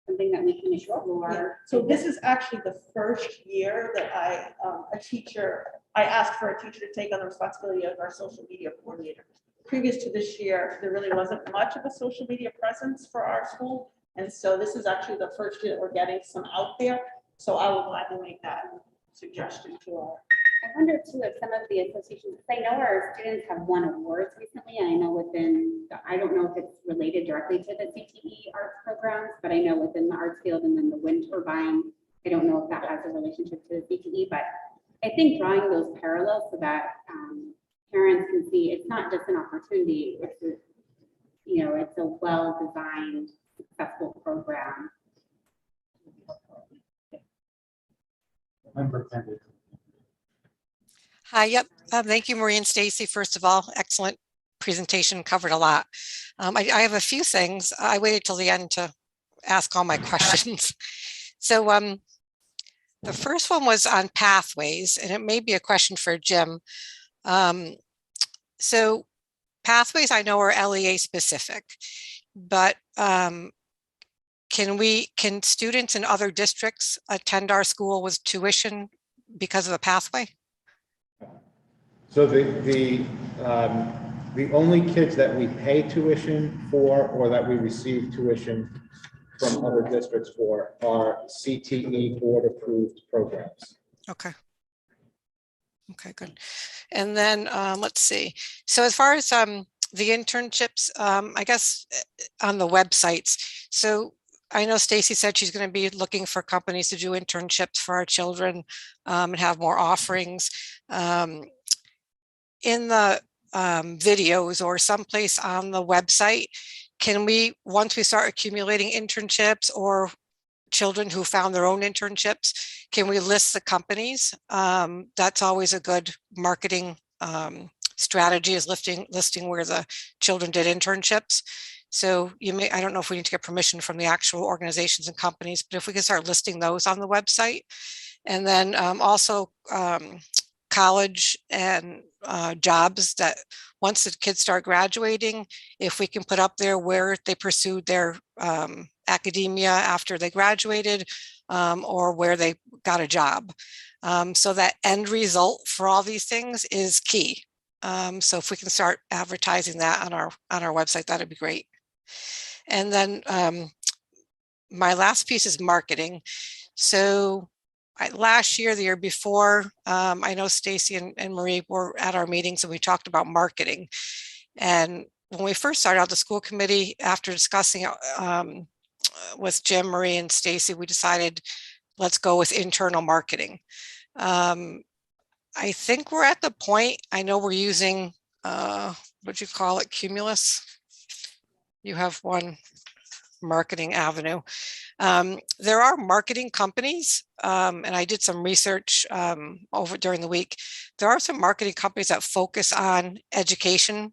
Speaker 1: something that we can explore.
Speaker 8: So this is actually the first year that I asked for a teacher to take on the responsibility of our social media coordinator. Previous to this year, there really wasn't much of a social media presence for our school. And so this is actually the first year that we're getting some out there. So I will gladly make that suggestion to our.
Speaker 1: I wonder too if some of the associations, because I know our students have won awards recently, and I know I don't know if it's related directly to the CTE arts programs, but I know within the arts field and then the wind turbine, I don't know if that has a relationship to the CTE, but I think drawing those parallels so that parents can see it's not just an opportunity, it's a well-designed, successful program.
Speaker 6: Member Kennedy.
Speaker 5: Hi, yep. Thank you, Marie and Stacy. First of all, excellent presentation, covered a lot. I have a few things. I waited till the end to ask all my questions. So the first one was on pathways, and it may be a question for Jim. So pathways I know are LEA specific, but can students in other districts attend our school with tuition because of a pathway?
Speaker 6: So the only kids that we pay tuition for or that we receive tuition from other districts for are CTE board approved programs.
Speaker 5: Okay. Okay, good. And then let's see. So as far as the internships, I guess on the websites. So I know Stacy said she's going to be looking for companies to do internships for our children and have more offerings. In the videos or someplace on the website, can we, once we start accumulating internships or children who found their own internships, can we list the companies? That's always a good marketing strategy, is listing where the children did internships. So I don't know if we need to get permission from the actual organizations and companies, but if we can start listing those on the website. And then also college and jobs that once the kids start graduating, if we can put up there where they pursued their academia after they graduated or where they got a job. So that end result for all these things is key. So if we can start advertising that on our website, that'd be great. And then my last piece is marketing. So last year, the year before, I know Stacy and Marie were at our meetings and we talked about marketing. And when we first started out the school committee, after discussing it with Jim, Marie, and Stacy, we decided let's go with internal marketing. I think we're at the point, I know we're using, what'd you call it, Cumulus? You have one marketing avenue. There are marketing companies, and I did some research over during the week. There are some marketing companies that focus on education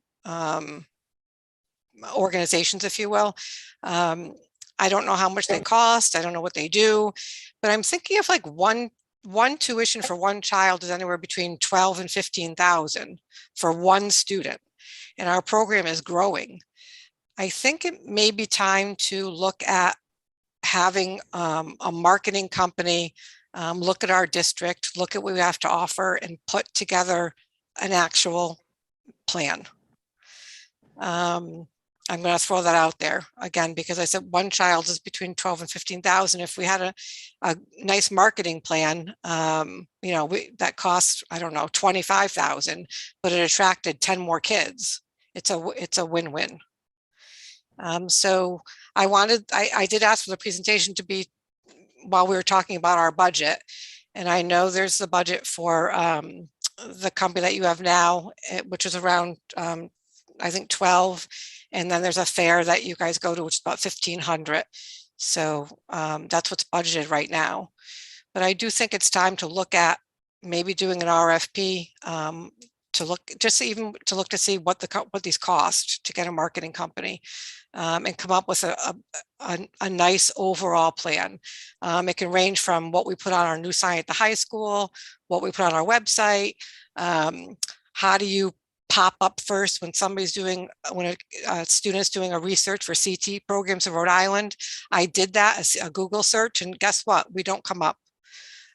Speaker 5: organizations, if you will. I don't know how much they cost. I don't know what they do, but I'm thinking of like one tuition for one child is anywhere between 12 and 15,000 for one student, and our program is growing. I think it may be time to look at having a marketing company look at our district, look at what we have to offer, and put together an actual plan. I'm going to throw that out there again, because I said one child is between 12 and 15,000. If we had a nice marketing plan, you know, that cost, I don't know, 25,000, but it attracted 10 more kids. It's a win-win. So I did ask for the presentation to be while we were talking about our budget. And I know there's the budget for the company that you have now, which is around, I think 12. And then there's a fair that you guys go to, which is about 1,500. So that's what's budgeted right now. But I do think it's time to look at maybe doing an RFP to look, just even to look to see what these cost to get a marketing company, and come up with a nice overall plan. It can range from what we put on our new sign at the high school, what we put on our website. How do you pop up first when somebody's doing, when a student's doing a research for CT programs in Rhode Island? I did that, a Google search, and guess what? We don't come up.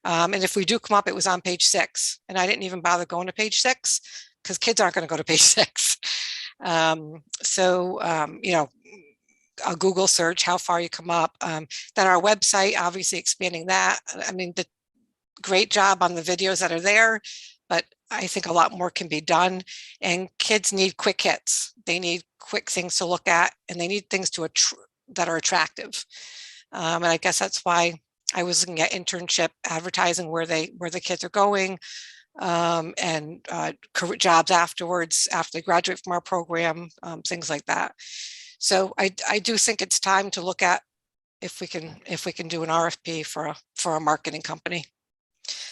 Speaker 5: And if we do come up, it was on page 6. And I didn't even bother going to page 6 because kids aren't going to go to page 6. You know, a Google search, how far you come up. Then our website, obviously expanding that. I mean, the great job on the videos that are there, but I think a lot more can be done. And kids need quick hits. They need quick things to look at, and they need things that are attractive. And I guess that's why I was looking at internship advertising, where the kids are going, and career jobs afterwards, after they graduate from our program, things like that. So I do think it's time to look at if we can do an RFP for a marketing company.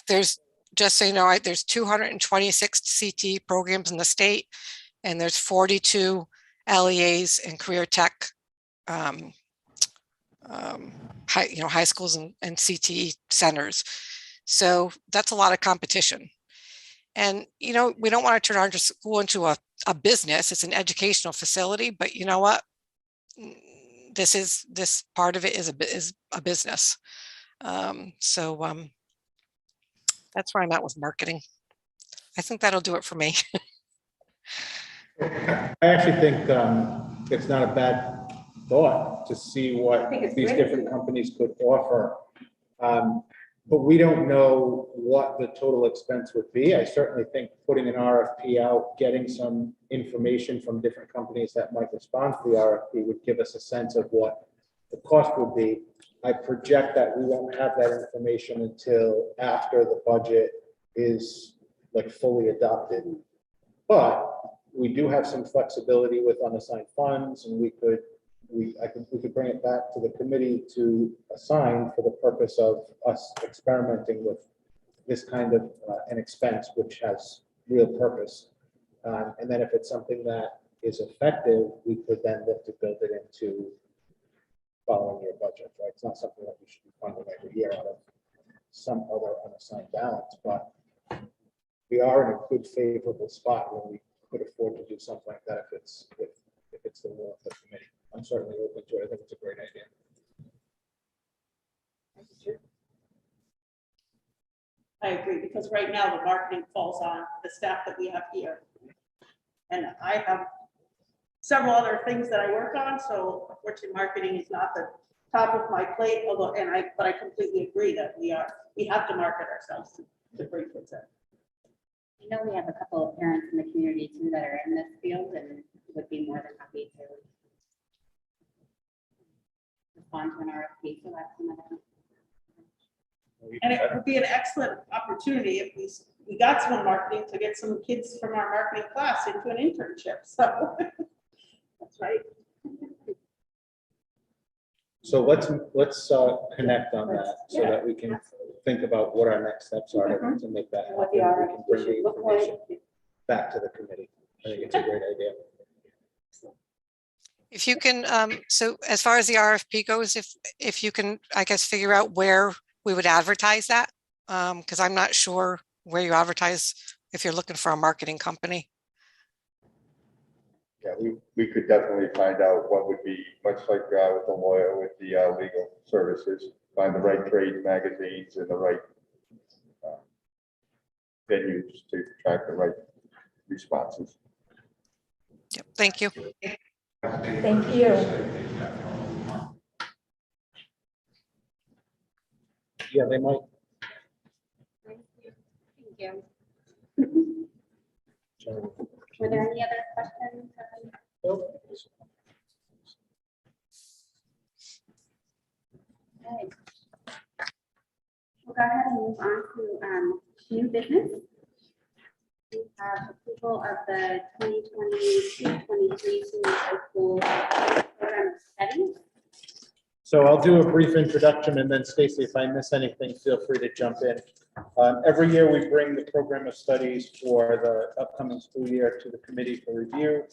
Speaker 5: There's, just so you know, there's 226 CT programs in the state, and there's 42 LEAs and career tech high schools and CTE centers. So that's a lot of competition. And, you know, we don't want to turn our school into a business. It's an educational facility, but you know what? This part of it is a business. That's where I'm at with marketing. I think that'll do it for me.
Speaker 6: I actually think it's not a bad thought to see what these different companies could offer. But we don't know what the total expense would be. I certainly think putting an RFP out, getting some information from different companies that might respond to the RFP would give us a sense of what the cost would be. I project that we won't have that information until after the budget is like fully adopted. But we do have some flexibility with unassigned funds, and we could bring it back to the committee to assign for the purpose of us experimenting with this kind of an expense, which has real purpose. And then if it's something that is effective, we could then look to build it into following year budget, right? It's not something that we should be funding every year out of some other unassigned balance, but we are in a good, favorable spot where we could afford to do something like that if it's the will of the committee. I'm certainly open to it. I think it's a great idea.
Speaker 8: I agree, because right now the marketing falls on the staff that we have here. And I have several other things that I work on, so unfortunately marketing is not the top of my plate, although, but I completely agree that we have to market ourselves to bring kids in.
Speaker 1: I know we have a couple of parents in the community too that are in this field and would be more than happy to respond to an RFP. So that's another.
Speaker 8: And it would be an excellent opportunity if we got someone marketing to get some kids from our marketing class into an internship. So that's right.
Speaker 6: So let's connect on that so that we can think about what our next steps are to make that happen. We can bring the information back to the committee. I think it's a great idea.
Speaker 5: If you can, so as far as the RFP goes, if you can, I guess, figure out where we would advertise that, because I'm not sure where you advertise if you're looking for a marketing company.
Speaker 3: Yeah, we could definitely find out what would be, much like with the lawyer with the legal services, find the right trade magazines and the right venues to attract the right responses.
Speaker 5: Yep, thank you.
Speaker 2: Thank you.
Speaker 6: Yeah, they might.
Speaker 1: Thank you. Were there any other questions? Okay. We'll go ahead and move on to new business. We have approval of the 2022-23 senior high school program of study.
Speaker 6: So I'll do a brief introduction, and then Stacy, if I miss anything, feel free to jump in. Every year we bring the program of studies for the upcoming school year to the committee for review.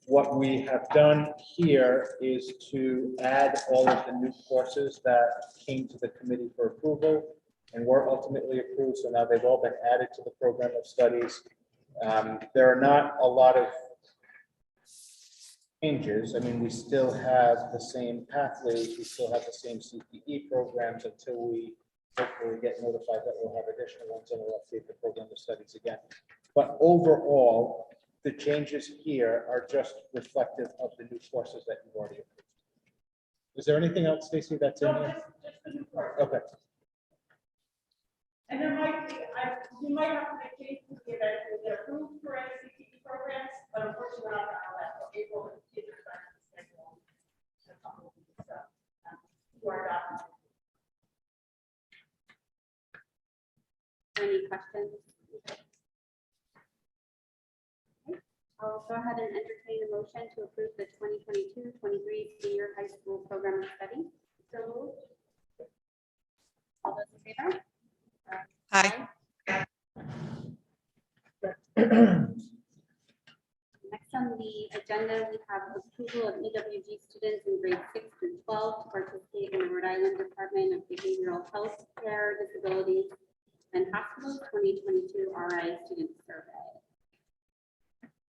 Speaker 6: What we have done here is to add all of the new courses that came to the committee for approval and were ultimately approved. So now they've all been added to the program of studies. There are not a lot of changes. I mean, we still have the same pathways, we still have the same CTE programs until we hopefully get notified that we'll have additional ones and we'll update the program of studies again. But overall, the changes here are just reflective of the new courses that you've already approved. Is there anything else, Stacy, that's in here?
Speaker 8: Just the new course.
Speaker 6: Okay.
Speaker 8: And there might be, we might have to make changes to the event to get approved for any CTE programs, but unfortunately, we're not going to have that till April and kids are starting to schedule. So, you are not.
Speaker 1: Any questions? Okay. I'll go ahead and entertain a motion to approve the 2022-23 senior high school program of study. So moved. All those in favor?
Speaker 5: Aye.
Speaker 1: Next on the agenda, we have approval of EWG students in grades 6 through 12 to participate in the Rhode Island Department of Behavioral Health Care, Disabilities, and Hospitals 2022 RI Student Survey.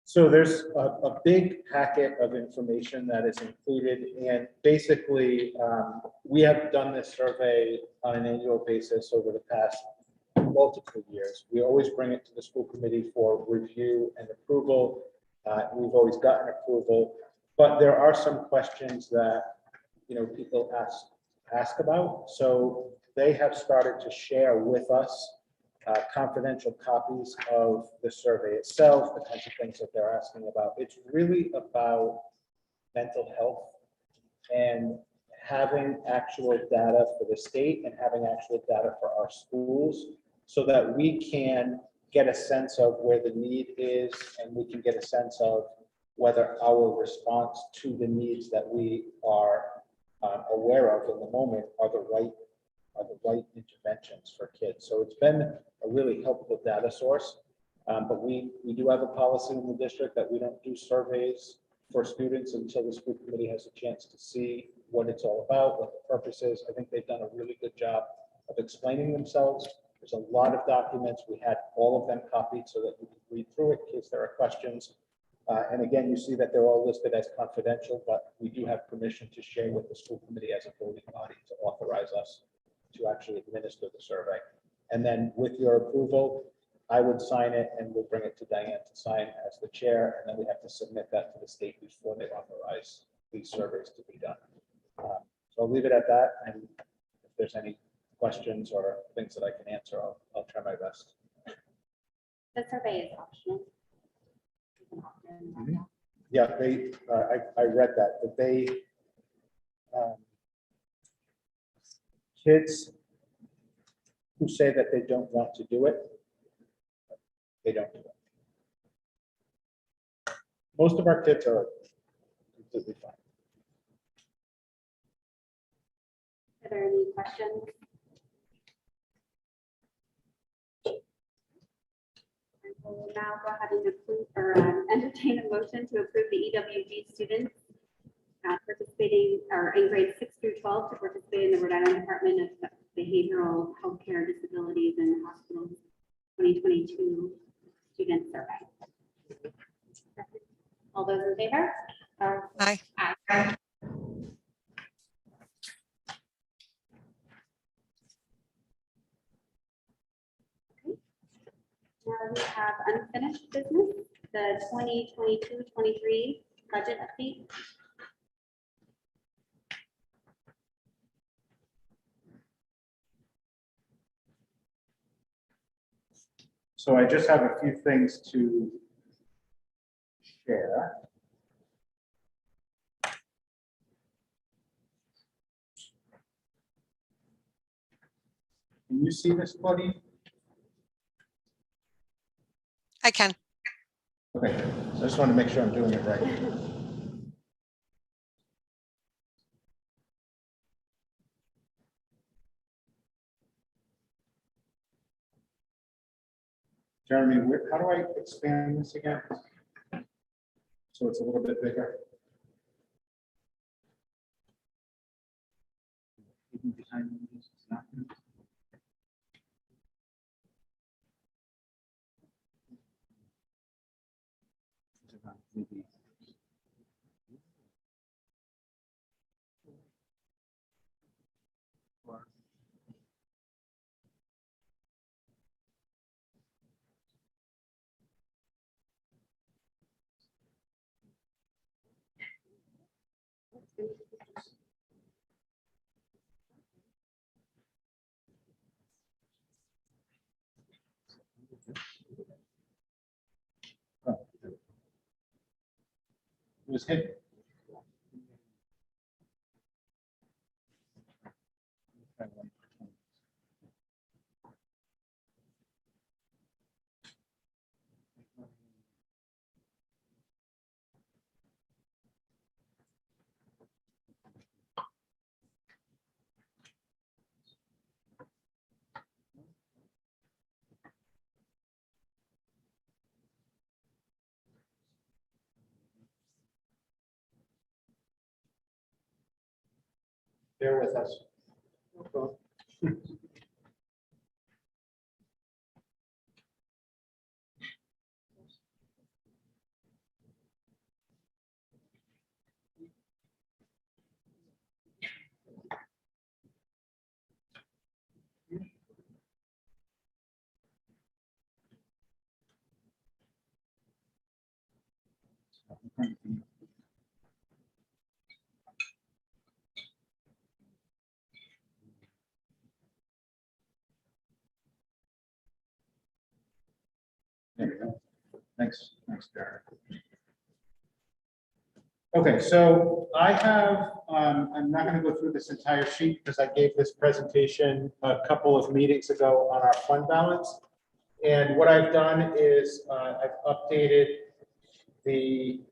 Speaker 6: So there's a big packet of information that is included, and basically we have done this survey on an annual basis over the past multiple years. We always bring it to the school committee for review and approval. We've always gotten approval, but there are some questions that people ask about. So they have started to share with us confidential copies of the survey itself, the kinds of things that they're asking about. It's really about mental health and having actual data for the state and having actual data for our schools so that we can get a sense of where the need is and we can get a sense of whether our response to the needs that we are aware of in the moment are the right interventions for kids. So it's been a really helpful data source. But we do have a policy in the district that we don't do surveys for students until the school committee has a chance to see what it's all about, what the purpose is. I think they've done a really good job of explaining themselves. There's a lot of documents. We had all of them copied so that we could read through it in case there are questions. And again, you see that they're all listed as confidential, but we do have permission to share with the school committee as a voting body to authorize us to actually administer the survey. And then with your approval, I would sign it and we'll bring it to Diane to sign as the chair. And then we have to submit that to the state before they authorize these surveys to be done. So I'll leave it at that. And if there's any questions or things that I can answer, I'll try my best.
Speaker 1: The survey is optional. You can opt in or not.
Speaker 6: Yeah, I read that, but they, kids who say that they don't want to do it, they don't do it. Most of our kids are completely fine.
Speaker 1: Are there any questions? I will now go ahead and approve or entertain a motion to approve the EWG students participating or in grades 6 through 12 to participate in the Rhode Island Department of Behavioral Healthcare, Disabilities, and Hospitals 2022 Student Survey. All those in favor?
Speaker 5: Aye.
Speaker 1: Aye. Now we have unfinished business, the 2022-23 budget update.
Speaker 6: So I just have a few things to share. Can you see this, buddy?
Speaker 5: I can.
Speaker 6: Okay, so I just want to make sure I'm doing it right. Jeremy, how do I expand this again? So it's a little bit bigger. It was hidden. Bear with us. There you go. Thanks, Derek. Okay, so I have, I'm not going to go through this entire sheet because I gave this presentation a couple of meetings ago on our fund balance. And what I've done is I've updated the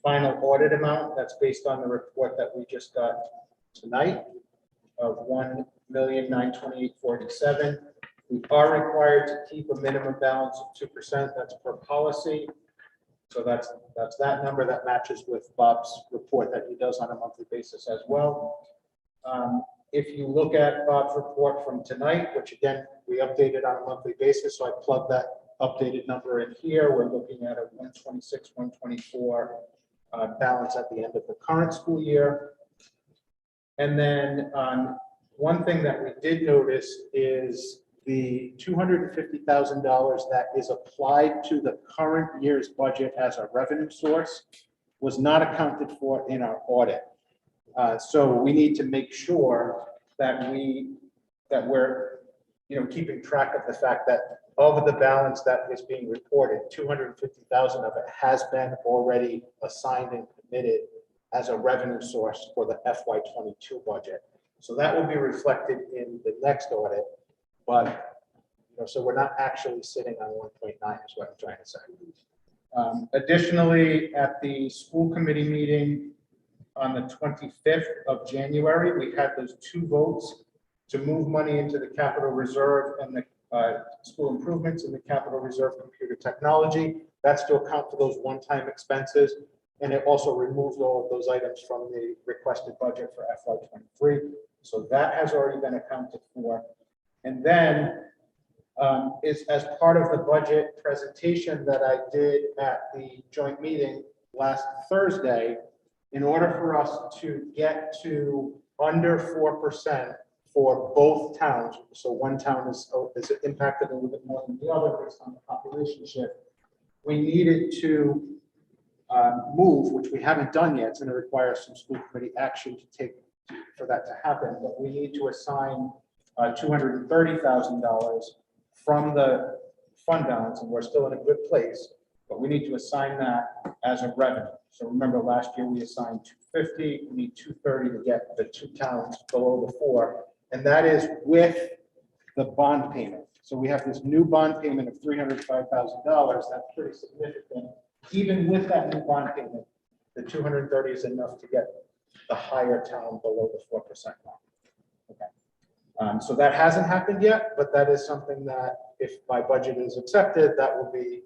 Speaker 6: final audit amount that's based on the report that we just got tonight of $1,928,47. We are required to keep a minimum balance of 2%. That's per policy. So that's that number that matches with Bob's report that he does on a monthly basis as well. If you look at Bob's report from tonight, which again, we updated on a monthly basis, so I plugged that updated number in here. We're looking at a 126, 124 balance at the end of the current school year. And then one thing that we did notice is the $250,000 that is applied to the current year's budget as a revenue source was not accounted for in our audit. So we need to make sure that we're keeping track of the fact that of the balance that is being reported, 250,000 of it has been already assigned and committed as a revenue source for the FY22 budget. So that will be reflected in the next audit, but so we're not actually sitting on 1.9 is what I'm trying to say. Additionally, at the school committee meeting on the 25th of January, we had those two votes to move money into the capital reserve and the school improvements in the capital reserve computer technology. That's to account for those one-time expenses. And it also removes all of those items from the requested budget for FY23. So that has already been accounted for. And then is as part of the budget presentation that I did at the joint meeting last Thursday, in order for us to get to under 4% for both towns, so one town is impacted a little bit more than the other based on the population shift, we needed to move, which we haven't done yet. It's going to require some school committee action to take for that to happen, but we need to assign $230,000 from the fund balance, and we're still in a good place, but we need to assign that as a revenue. So remember, last year we assigned 250, we need 230 to get the 2 towns below the 4, and that is with the bond payment. So we have this new bond payment of $305,000. That's pretty significant. Even with that new bond payment, the 230 is enough to get the higher town below the 4% mark. Okay. So that hasn't happened yet, but that is something that if my budget is accepted, that will be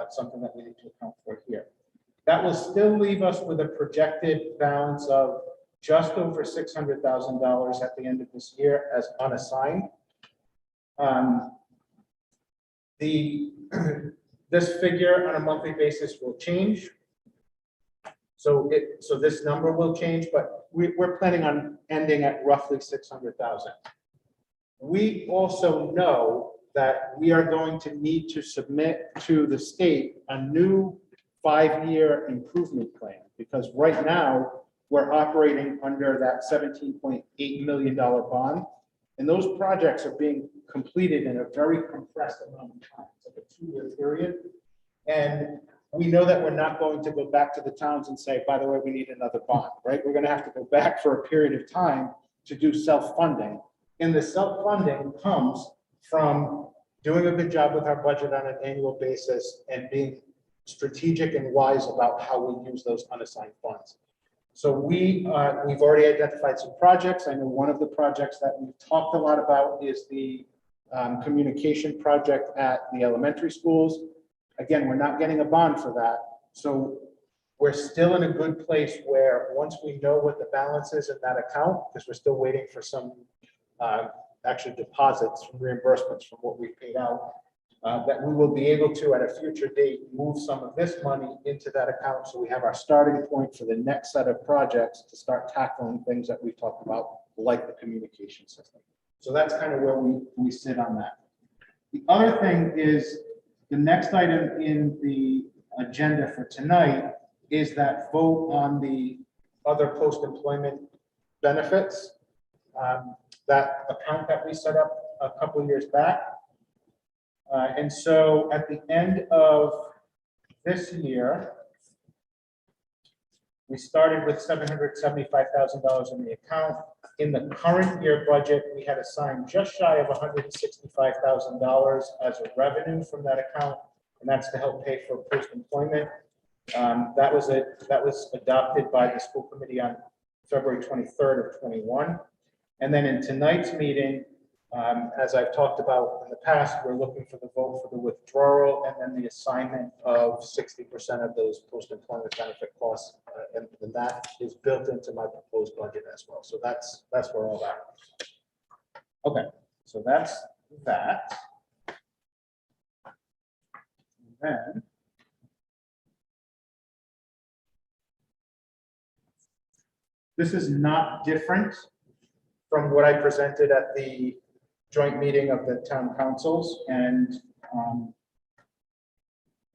Speaker 6: something that we need to account for here. That will still leave us with a projected balance of just over $600,000 at the end of this year as unassigned. This figure on a monthly basis will change. So this number will change, but we're planning on ending at roughly 600,000. We also know that we are going to need to submit to the state a new 5-year improvement plan, because right now we're operating under that $17.8 million bond. And those projects are being completed in a very compressed amount of time. It's like a 2-year period. And we know that we're not going to go back to the towns and say, by the way, we need another bond, right? We're going to have to go back for a period of time to do self-funding. And the self-funding comes from doing a good job with our budget on an annual basis and being strategic and wise about how we use those unassigned funds. So we've already identified some projects. I know one of the projects that we've talked a lot about is the communication project at the elementary schools. Again, we're not getting a bond for that. So we're still in a good place where once we know what the balance is in that account, because we're still waiting for some actual deposits, reimbursements from what we paid out, that we will be able to, at a future date, move some of this money into that account. So we have our starting point for the next set of projects to start tackling things that we've talked about, like the communication system. So that's kind of where we sit on that. The other thing is the next item in the agenda for tonight is that vote on the other post-employment benefits, that account that we set up a couple of years back. And so at the end of this year, we started with $775,000 in the account. In the current year budget, we had assigned just shy of $165,000 as a revenue from that account, and that's to help pay for post-employment. That was adopted by the school committee on February 23rd of 21. And then in tonight's meeting, as I've talked about in the past, we're looking for the vote for the withdrawal and then the assignment of 60% of those post-employment benefit costs. And that is built into my proposed budget as well. So that's where all that is. Okay, so that's that. And then this is not different from what I presented at the joint meeting of the town councils, and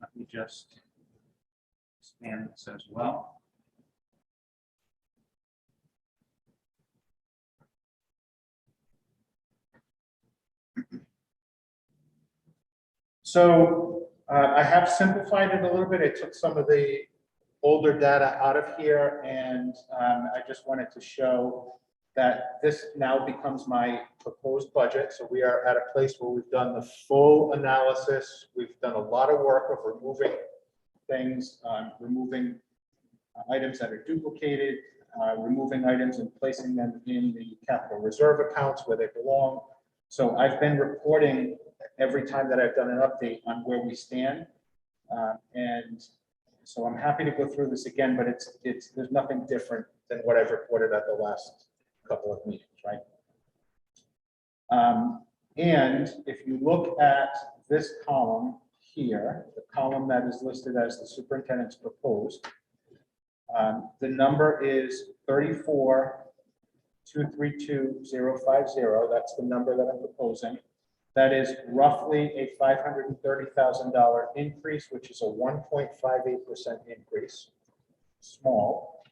Speaker 6: let me just expand this as well. So I have simplified it a little bit. I took some of the older data out of here, and I just wanted to show that this now becomes my proposed budget. So we are at a place where we've done the full analysis. We've done a lot of work of removing things, removing items that are duplicated, removing items and placing them in the capital reserve accounts where they belong. So I've been reporting every time that I've done an update on where we stand. And so I'm happy to go through this again, but there's nothing different than what I've reported at the last couple of meetings, right? And if you look at this column here, the column that is listed as the superintendent's proposed, the number is 34,232,050. That's the number that I'm proposing. That is roughly a $530,000 increase, which is a 1.58% increase. Small,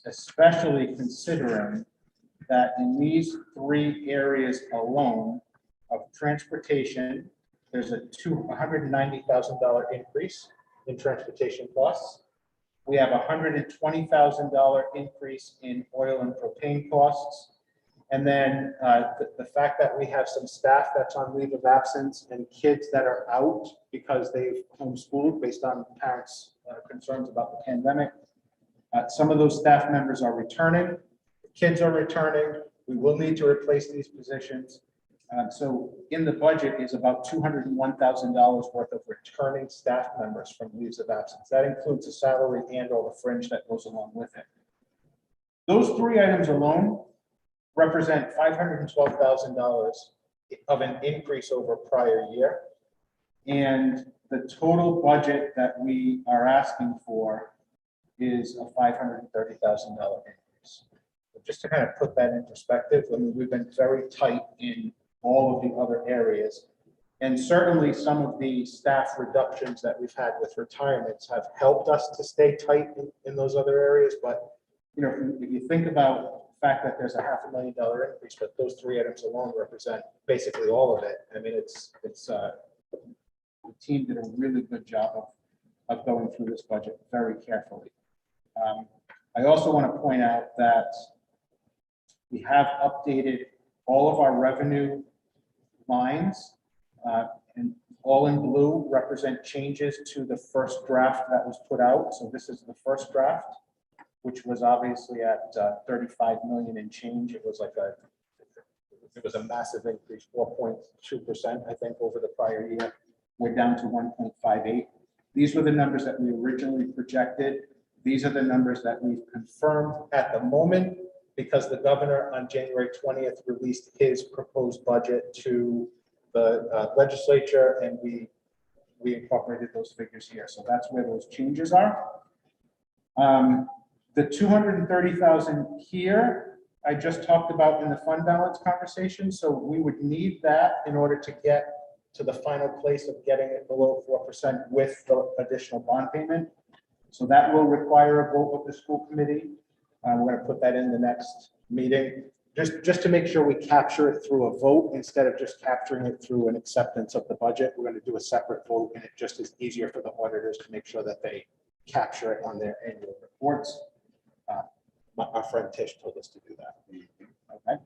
Speaker 6: especially considering that in these 3 areas alone of transportation, there's a $190,000 increase in transportation costs. We have a $120,000 increase in oil and propane costs. And then the fact that we have some staff that's on leave of absence and kids that are out because they've homeschooled based on parents' concerns about the pandemic. Some of those staff members are returning, kids are returning. We will need to replace these positions. So in the budget is about $201,000 worth of returning staff members from leaves of absence. That includes the salary and all the fringe that goes along with it. Those three items alone represent $512,000 of an increase over prior year. And the total budget that we are asking for is a $530,000 increase. Just to kind of put that in perspective, I mean, we've been very tight in all of the other areas. And certainly some of the staff reductions that we've had with retirements have helped us to stay tight in those other areas. But, you know, if you think about the fact that there's a $500,000 increase, but those three items alone represent basically all of it. I mean, the team did a really good job of going through this budget very carefully. I also want to point out that we have updated all of our revenue lines, and all in blue represent changes to the first draft that was put out. So this is the first draft, which was obviously at 35 million and change. It was a massive increase, 4.2%, I think, over the prior year. We're down to 1.58. These were the numbers that we originally projected. These are the numbers that we've confirmed at the moment, because the governor on January 20th released his proposed budget to the legislature, and we incorporated those figures here. So that's where those changes are. The 230,000 here, I just talked about in the fund balance conversation. So we would need that in order to get to the final place of getting it below 4% with the additional bond payment. So that will require a vote of the school committee. We're going to put that in the next meeting, just to make sure we capture it through a vote instead of just capturing it through an acceptance of the budget. We're going to do a separate vote, and it just is easier for the auditors to make sure that they capture it on their annual reports. Our friend Tish told us to do that. Okay.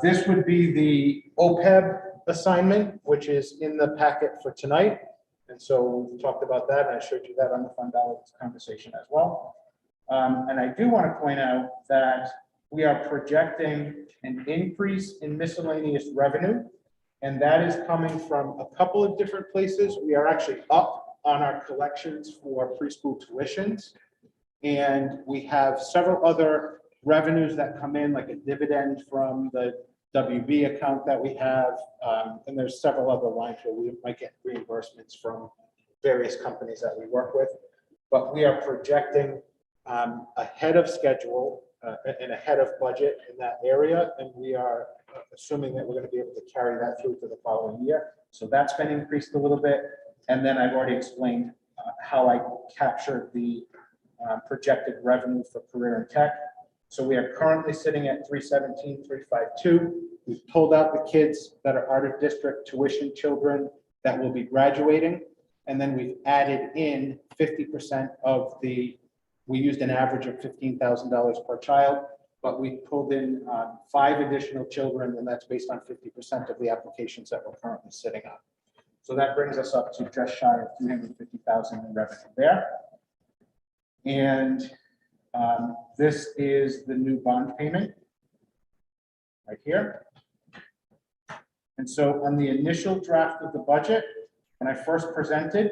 Speaker 6: This would be the OPEB assignment, which is in the packet for tonight. And so we talked about that, and I showed you that on the fund balance conversation as well. And I do want to point out that we are projecting an increase in miscellaneous revenue, and that is coming from a couple of different places. We are actually up on our collections for preschool tuitions, and we have several other revenues that come in, like a dividend from the WB account that we have, and there's several other lines where we might get reimbursements from various companies that we work with. But we are projecting ahead of schedule and ahead of budget in that area, and we are assuming that we're going to be able to carry that through to the following year. So that's been increased a little bit, and then I've already explained how I captured the projected revenue for career and tech. So we are currently sitting at 317,352. We've pulled out the kids that are out of district tuition children that will be graduating, and then we've added in 50% of the. We used an average of $15,000 per child, but we pulled in 5 additional children, and that's based on 50% of the applications that we're currently sitting on. So that brings us up to just shy of 350,000 in revenue there. And this is the new bond payment right here. And so on the initial draft of the budget, when I first presented,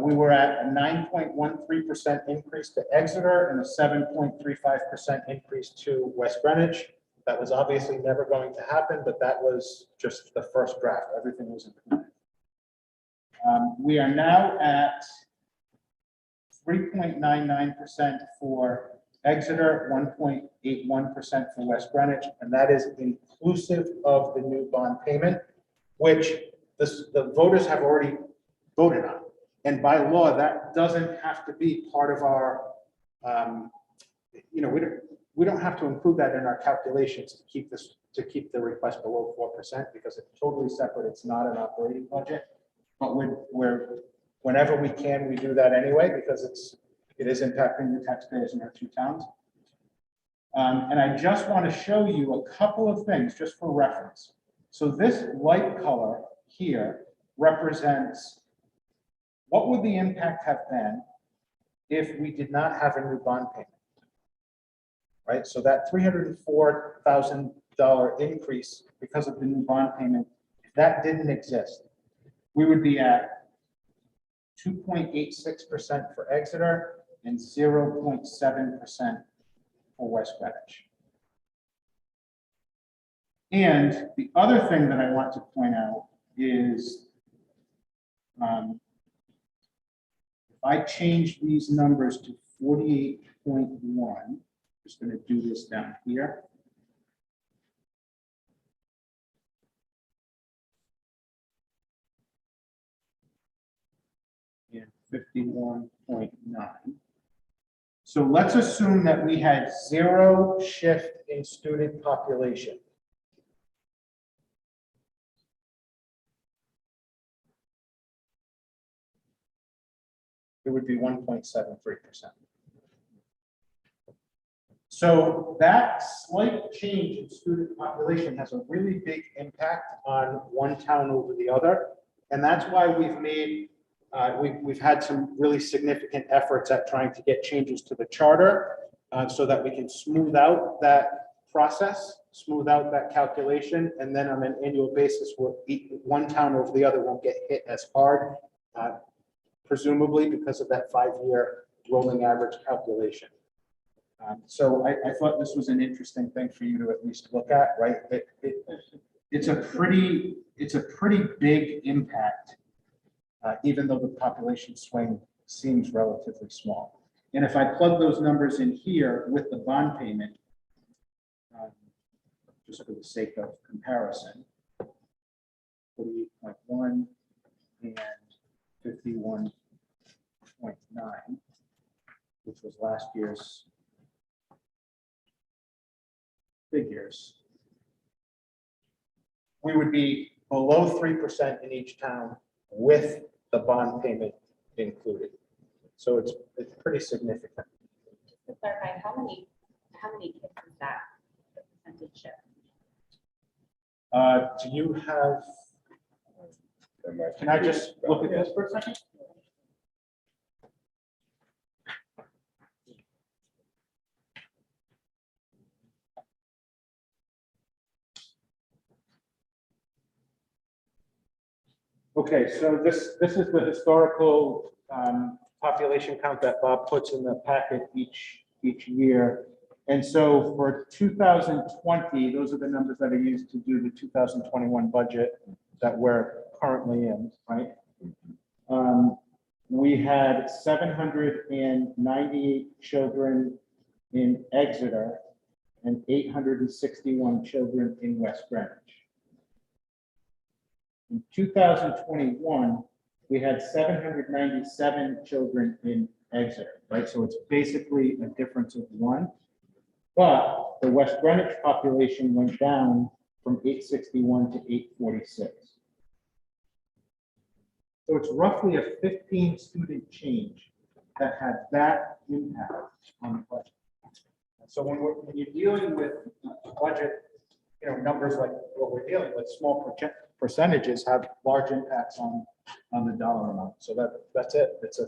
Speaker 6: we were at a 9.13% increase to Exeter and a 7.35% increase to West Greenwich. That was obviously never going to happen, but that was just the first draft. Everything was included. We are now at 3.99% for Exeter, 1.81% for West Greenwich, and that is inclusive of the new bond payment, which the voters have already voted on. And by law, that doesn't have to be part of our, we don't have to include that in our calculations to keep this to keep the request below 4% because it's totally separate. It's not an operating budget. But whenever we can, we do that anyway because it is impacting the taxpayers in our two towns. And I just want to show you a couple of things just for reference. So this light color here represents what would the impact have been if we did not have a new bond payment, right? So that $304,000 increase because of the new bond payment, if that didn't exist, we would be at 2.86% for Exeter and 0.7% for West Greenwich. And the other thing that I want to point out is if I change these numbers to 48.1, just going to do this down here. And 51.9. So let's assume that we had 0 shift in student population. It would be 1.73%. So that slight change in student population has a really big impact on one town over the other. And that's why we've made, we've had some really significant efforts at trying to get changes to the charter so that we can smooth out that process, smooth out that calculation. And then on an annual basis, one town over the other won't get hit as hard, presumably because of that 5-year rolling average calculation. So I thought this was an interesting thing for you to at least look at, right? It's a pretty big impact, even though the population swing seems relatively small. And if I plug those numbers in here with the bond payment, just for the sake of comparison, 48.1 and 51.9, which was last year's figures, we would be below 3% in each town with the bond payment included. So it's pretty significant.
Speaker 1: To clarify, how many kids is that the percentage shift?
Speaker 6: Do you have, can I just look at this for a second? Okay, so this is the historical population count that Bob puts in the packet each year. And so for 2020, those are the numbers that are used to do the 2021 budget that we're currently in, right? We had 798 children in Exeter and 861 children in West Greenwich. In 2021, we had 797 children in Exeter, right? So it's basically a difference of 1. But the West Greenwich population went down from 861 to 846. So it's roughly a 15 student change that had that impact on the budget. So when you're dealing with a budget, numbers like what we're dealing with, small percentages have large impacts on the dollar amount. So that's it. It's a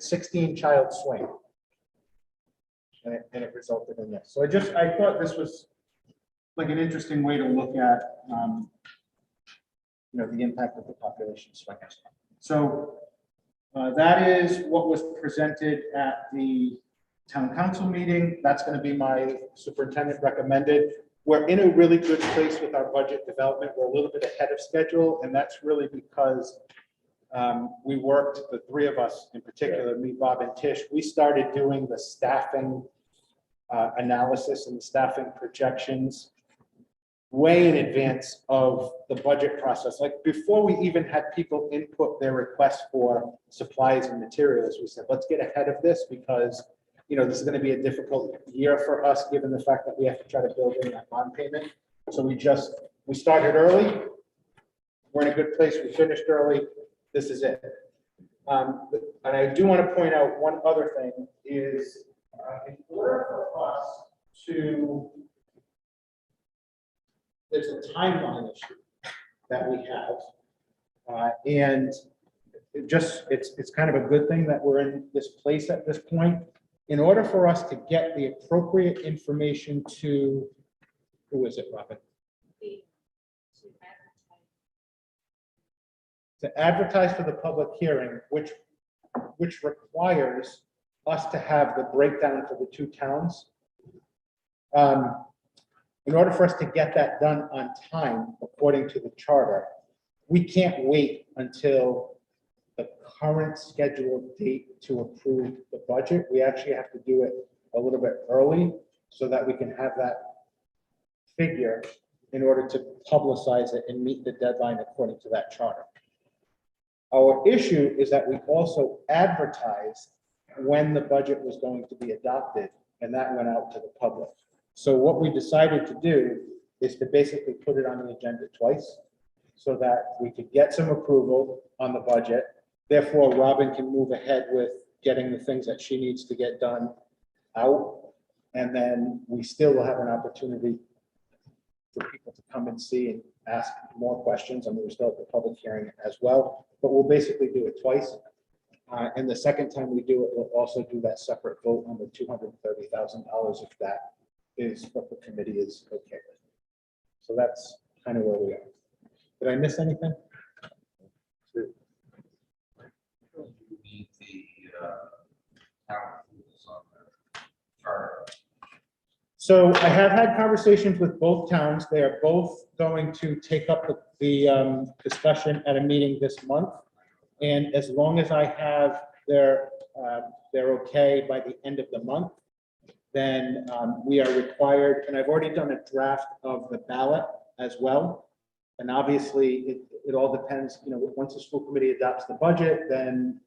Speaker 6: 16 child swing. And it resulted in this. So I thought this was like an interesting way to look at, the impact of the population swing. So that is what was presented at the town council meeting. That's going to be my superintendent recommended. We're in a really good place with our budget development. We're a little bit ahead of schedule, and that's really because we worked, the 3 of us in particular, me, Bob, and Tish, we started doing the staffing analysis and the staffing projections way in advance of the budget process. Like before we even had people input their requests for supplies and materials, we said, let's get ahead of this because this is going to be a difficult year for us, given the fact that we have to try to build in that bond payment. So we started early. We're in a good place. We finished early. This is it. And I do want to point out one other thing is in order for us to, there's a timeline issue that we have. And it's kind of a good thing that we're in this place at this point. In order for us to get the appropriate information to, who is it, Robin? To advertise for the public hearing, which requires us to have the breakdown for the two towns. In order for us to get that done on time, according to the charter, we can't wait until the current scheduled date to approve the budget. We actually have to do it a little bit early so that we can have that figure in order to publicize it and meet the deadline according to that charter. Our issue is that we also advertised when the budget was going to be adopted, and that went out to the public. So what we decided to do is to basically put it on the agenda twice so that we could get some approval on the budget. Therefore, Robin can move ahead with getting the things that she needs to get done out. And then we still will have an opportunity for people to come and see and ask more questions. I mean, we still have the public hearing as well, but we'll basically do it twice. And the second time we do it, we'll also do that separate vote on the $230,000 if that is what the committee is okay with. So that's kind of where we are. Did I miss anything?
Speaker 2: Need the town rules on the charter.
Speaker 6: So I have had conversations with both towns. They are both going to take up the discussion at a meeting this month. And as long as I have they're okay by the end of the month, then we are required, and I've already done a draft of the ballot as well. And obviously it all depends, you know, once the school committee adopts the budget, then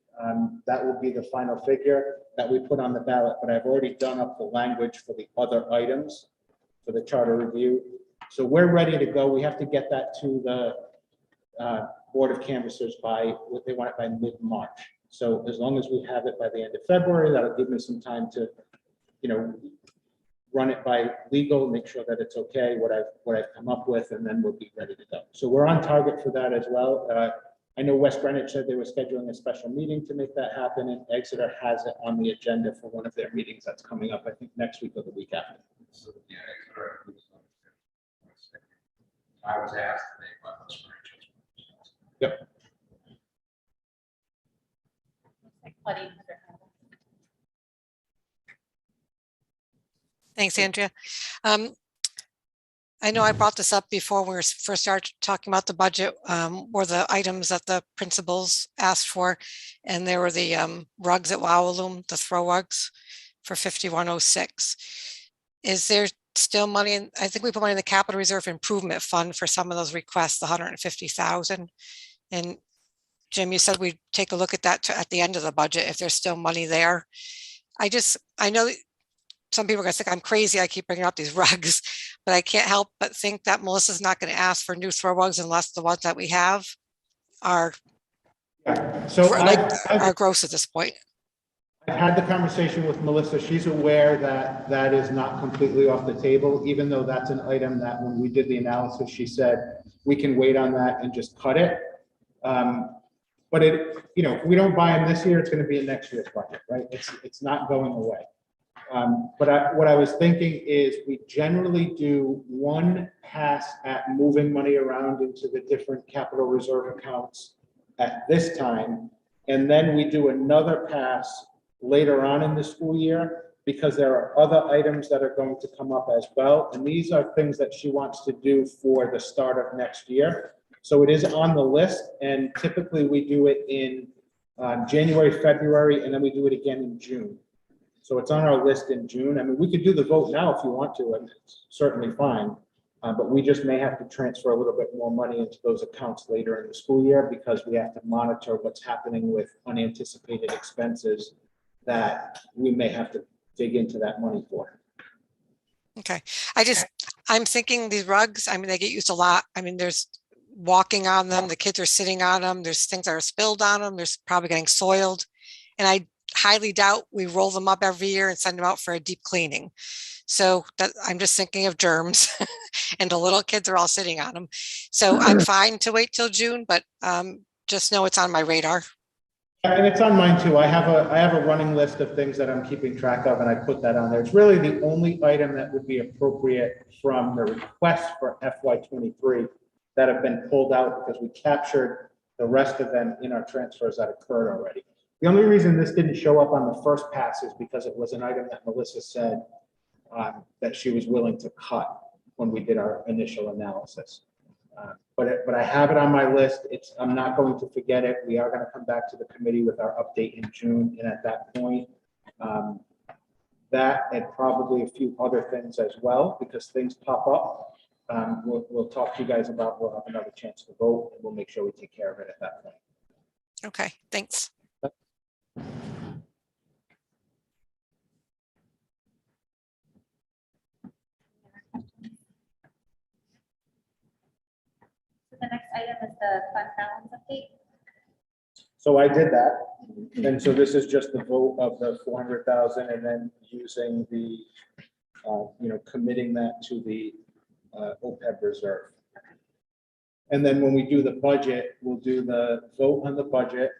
Speaker 6: that will be the final figure that we put on the ballot. But I've already done up the language for the other items for the charter review. So we're ready to go. We have to get that to the Board of Canvassers by, what they want it by mid-March. So as long as we have it by the end of February, that'll give me some time to, you know, run it by legal, make sure that it's okay, what I've come up with, and then we'll be ready to go. So we're on target for that as well. I know West Greenwich said they were scheduling a special meeting to make that happen, and Exeter has it on the agenda for one of their meetings that's coming up, I think next week or the week after.
Speaker 2: So, yeah, Exeter. I was asked today about West Greenwich.
Speaker 6: Yep.
Speaker 5: Thanks, Andrea. I know I brought this up before when we first started talking about the budget, were the items that the principals asked for. And there were the rugs at Wowaloom, the throw rugs for 5106. Is there still money in, I think we put money in the capital reserve improvement fund for some of those requests, the 150,000. And Jim, you said we'd take a look at that at the end of the budget, if there's still money there. I know some people are gonna think I'm crazy. I keep bringing up these rugs, but I can't help but think that Melissa's not going to ask for new throw rugs unless the ones that we have are are gross at this point.
Speaker 6: I've had the conversation with Melissa. She's aware that that is not completely off the table, even though that's an item that when we did the analysis, she said, we can wait on that and just cut it. But it, you know, if we don't buy them this year, it's going to be in next year's budget, right? It's not going away. But what I was thinking is we generally do one pass at moving money around into the different capital reserve accounts at this time. And then we do another pass later on in the school year, because there are other items that are going to come up as well. And these are things that she wants to do for the start of next year. So it is on the list, and typically we do it in January, February, and then we do it again in June. So it's on our list in June. I mean, we could do the vote now if you want to, and it's certainly fine. But we just may have to transfer a little bit more money into those accounts later in the school year, because we have to monitor what's happening with unanticipated expenses that we may have to dig into that money for.
Speaker 5: Okay, I'm thinking these rugs, I mean, they get used a lot. I mean, there's walking on them, the kids are sitting on them, there's things that are spilled on them, there's probably getting soiled. And I highly doubt we roll them up every year and send them out for a deep cleaning. So that, I'm just thinking of germs and the little kids are all sitting on them. So I'm fine to wait till June, but just know it's on my radar.
Speaker 6: And it's on mine too. I have a running list of things that I'm keeping track of, and I put that on there. It's really the only item that would be appropriate from the request for FY23 that have been pulled out because we captured the rest of them in our transfers that occurred already. The only reason this didn't show up on the first pass is because it was an item that Melissa said that she was willing to cut when we did our initial analysis. But I have it on my list. I'm not going to forget it. We are going to come back to the committee with our update in June. And at that point, that and probably a few other things as well, because things pop up. We'll talk to you guys about, we'll have another chance to vote, and we'll make sure we take care of it at that point.
Speaker 5: Okay, thanks.
Speaker 1: The next item is the fund balance update.
Speaker 6: So I did that. And so this is just the vote of the 400,000 and then using the, committing that to the OPEB reserve. And then when we do the budget, we'll do the vote on the budget,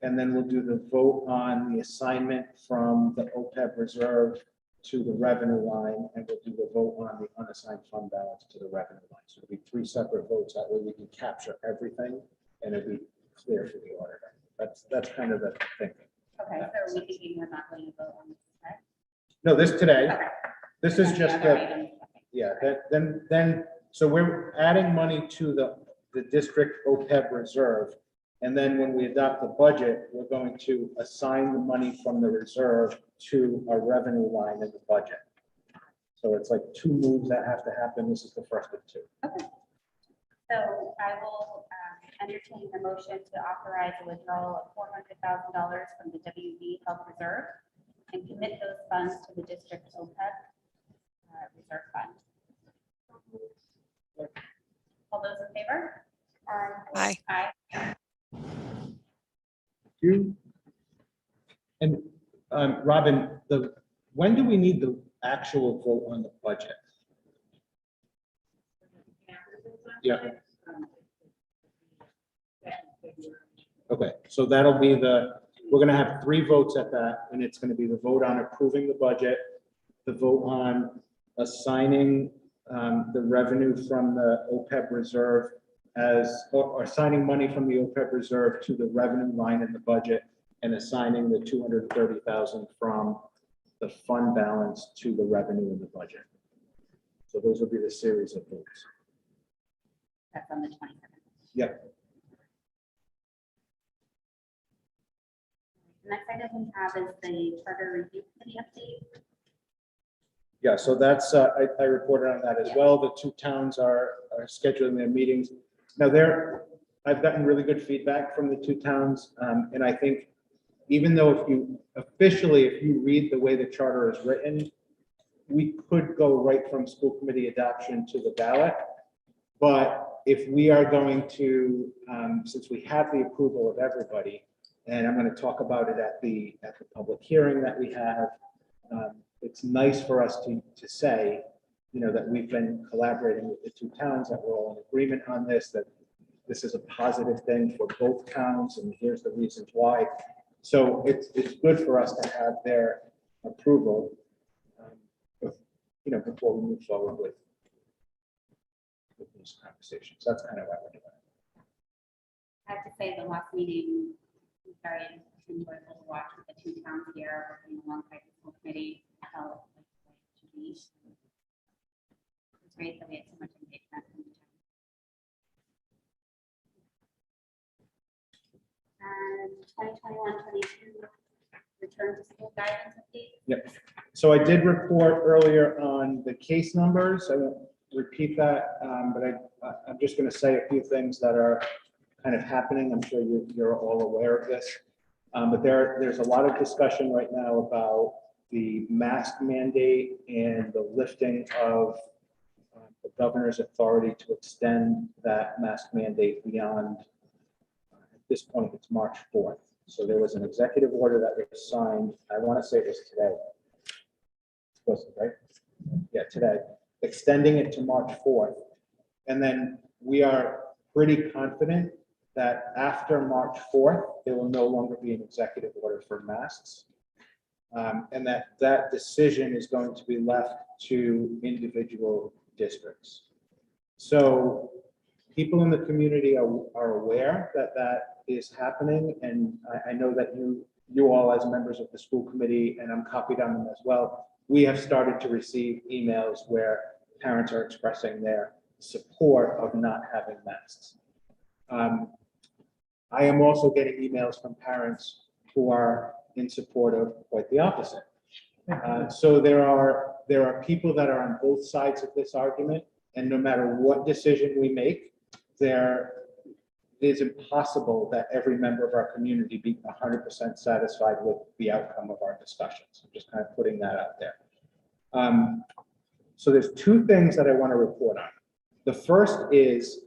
Speaker 6: and then we'll do the vote on the assignment from the OPEB reserve to the revenue line, and we'll do the vote on the unassigned fund balance to the revenue line. So it'll be 3 separate votes. That way we can capture everything and it'll be clear for the auditor. That's kind of the thinking.
Speaker 1: Okay, so we're thinking we're not going to vote on this, right?
Speaker 6: No, this today.
Speaker 1: Okay.
Speaker 6: This is just
Speaker 1: Other
Speaker 6: the,
Speaker 1: items, okay.
Speaker 6: yeah, then, so we're adding money to the district OPEB reserve. And then when we adopt the budget, we're going to assign the money from the reserve to a revenue line in the budget. So it's like 2 moves that have to happen. This is the first of 2.
Speaker 1: Okay. So I will entertain the motion to authorize a withdrawal of $400,000 from the WB Health Reserve and commit those funds to the district OPEB reserve fund. All those in favor?
Speaker 5: Aye.
Speaker 1: Aye.
Speaker 6: You and Robin, when do we need the actual vote on the budget? Yeah. Okay, so that'll be we're going to have 3 votes at that, and it's going to be the vote on approving the budget, the vote on assigning the revenue from the OPEB reserve or assigning money from the OPEB reserve to the revenue line in the budget, and assigning the 230,000 from the fund balance to the revenue in the budget. So those will be the series of votes.
Speaker 1: That's on the 27th.
Speaker 6: Yep.
Speaker 1: The next item we have is the charter review committee update.
Speaker 6: Yeah, so that's, I reported on that as well. The 2 towns are scheduling their meetings. Now I've gotten really good feedback from the 2 towns. And I think even though if you read the way the charter is written, we could go right from school committee adoption to the ballot. But if we are going to, since we have the approval of everybody, and I'm going to talk about it at the public hearing that we have, it's nice for us to say, that we've been collaborating with the 2 towns, that we're all in agreement on this, that this is a positive thing for both towns, and here's the reasons why. So it's good for us to have their approval, before we move forward with these conversations. That's kind of what we're doing.
Speaker 1: I have to say the last meeting was very enjoyable to watch with the 2 towns here working alongside the school committee. How it should be. It's great that we had so much engagement. And 2021-22 return to school guidance update.
Speaker 6: Yep. So I did report earlier on the case numbers. I won't repeat that, but I'm just going to say a few things that are kind of happening. I'm sure you're all aware of this, but there's a lot of discussion right now about the mask mandate and the lifting of the governor's authority to extend that mask mandate beyond, at this point, it's March 4th. So there was an executive order that was signed, I want to say it was today. It's supposed to, right? Yeah, today, extending it to March 4th. And then we are pretty confident that after March 4th, there will no longer be an executive order for masks. And that decision is going to be left to individual districts. So people in the community are aware that that is happening. And I know that you all as members of the school committee, and I'm copied on them as well, we have started to receive emails where parents are expressing their support of not having masks. I am also getting emails from parents who are in support of quite the opposite. So there are people that are on both sides of this argument, and no matter what decision we make, there is impossible that every member of our community be 100% satisfied with the outcome of our discussions. I'm just kind of putting that out there. So there's two things that I want to report on. The first is,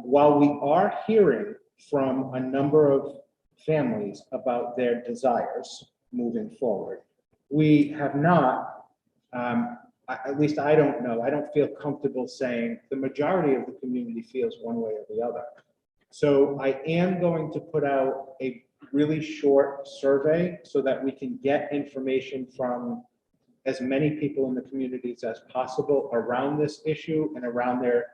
Speaker 6: while we are hearing from a number of families about their desires moving forward, we have not, at least I don't know, I don't feel comfortable saying the majority of the community feels one way or the other. So I am going to put out a really short survey so that we can get information from as many people in the communities as possible around this issue and around their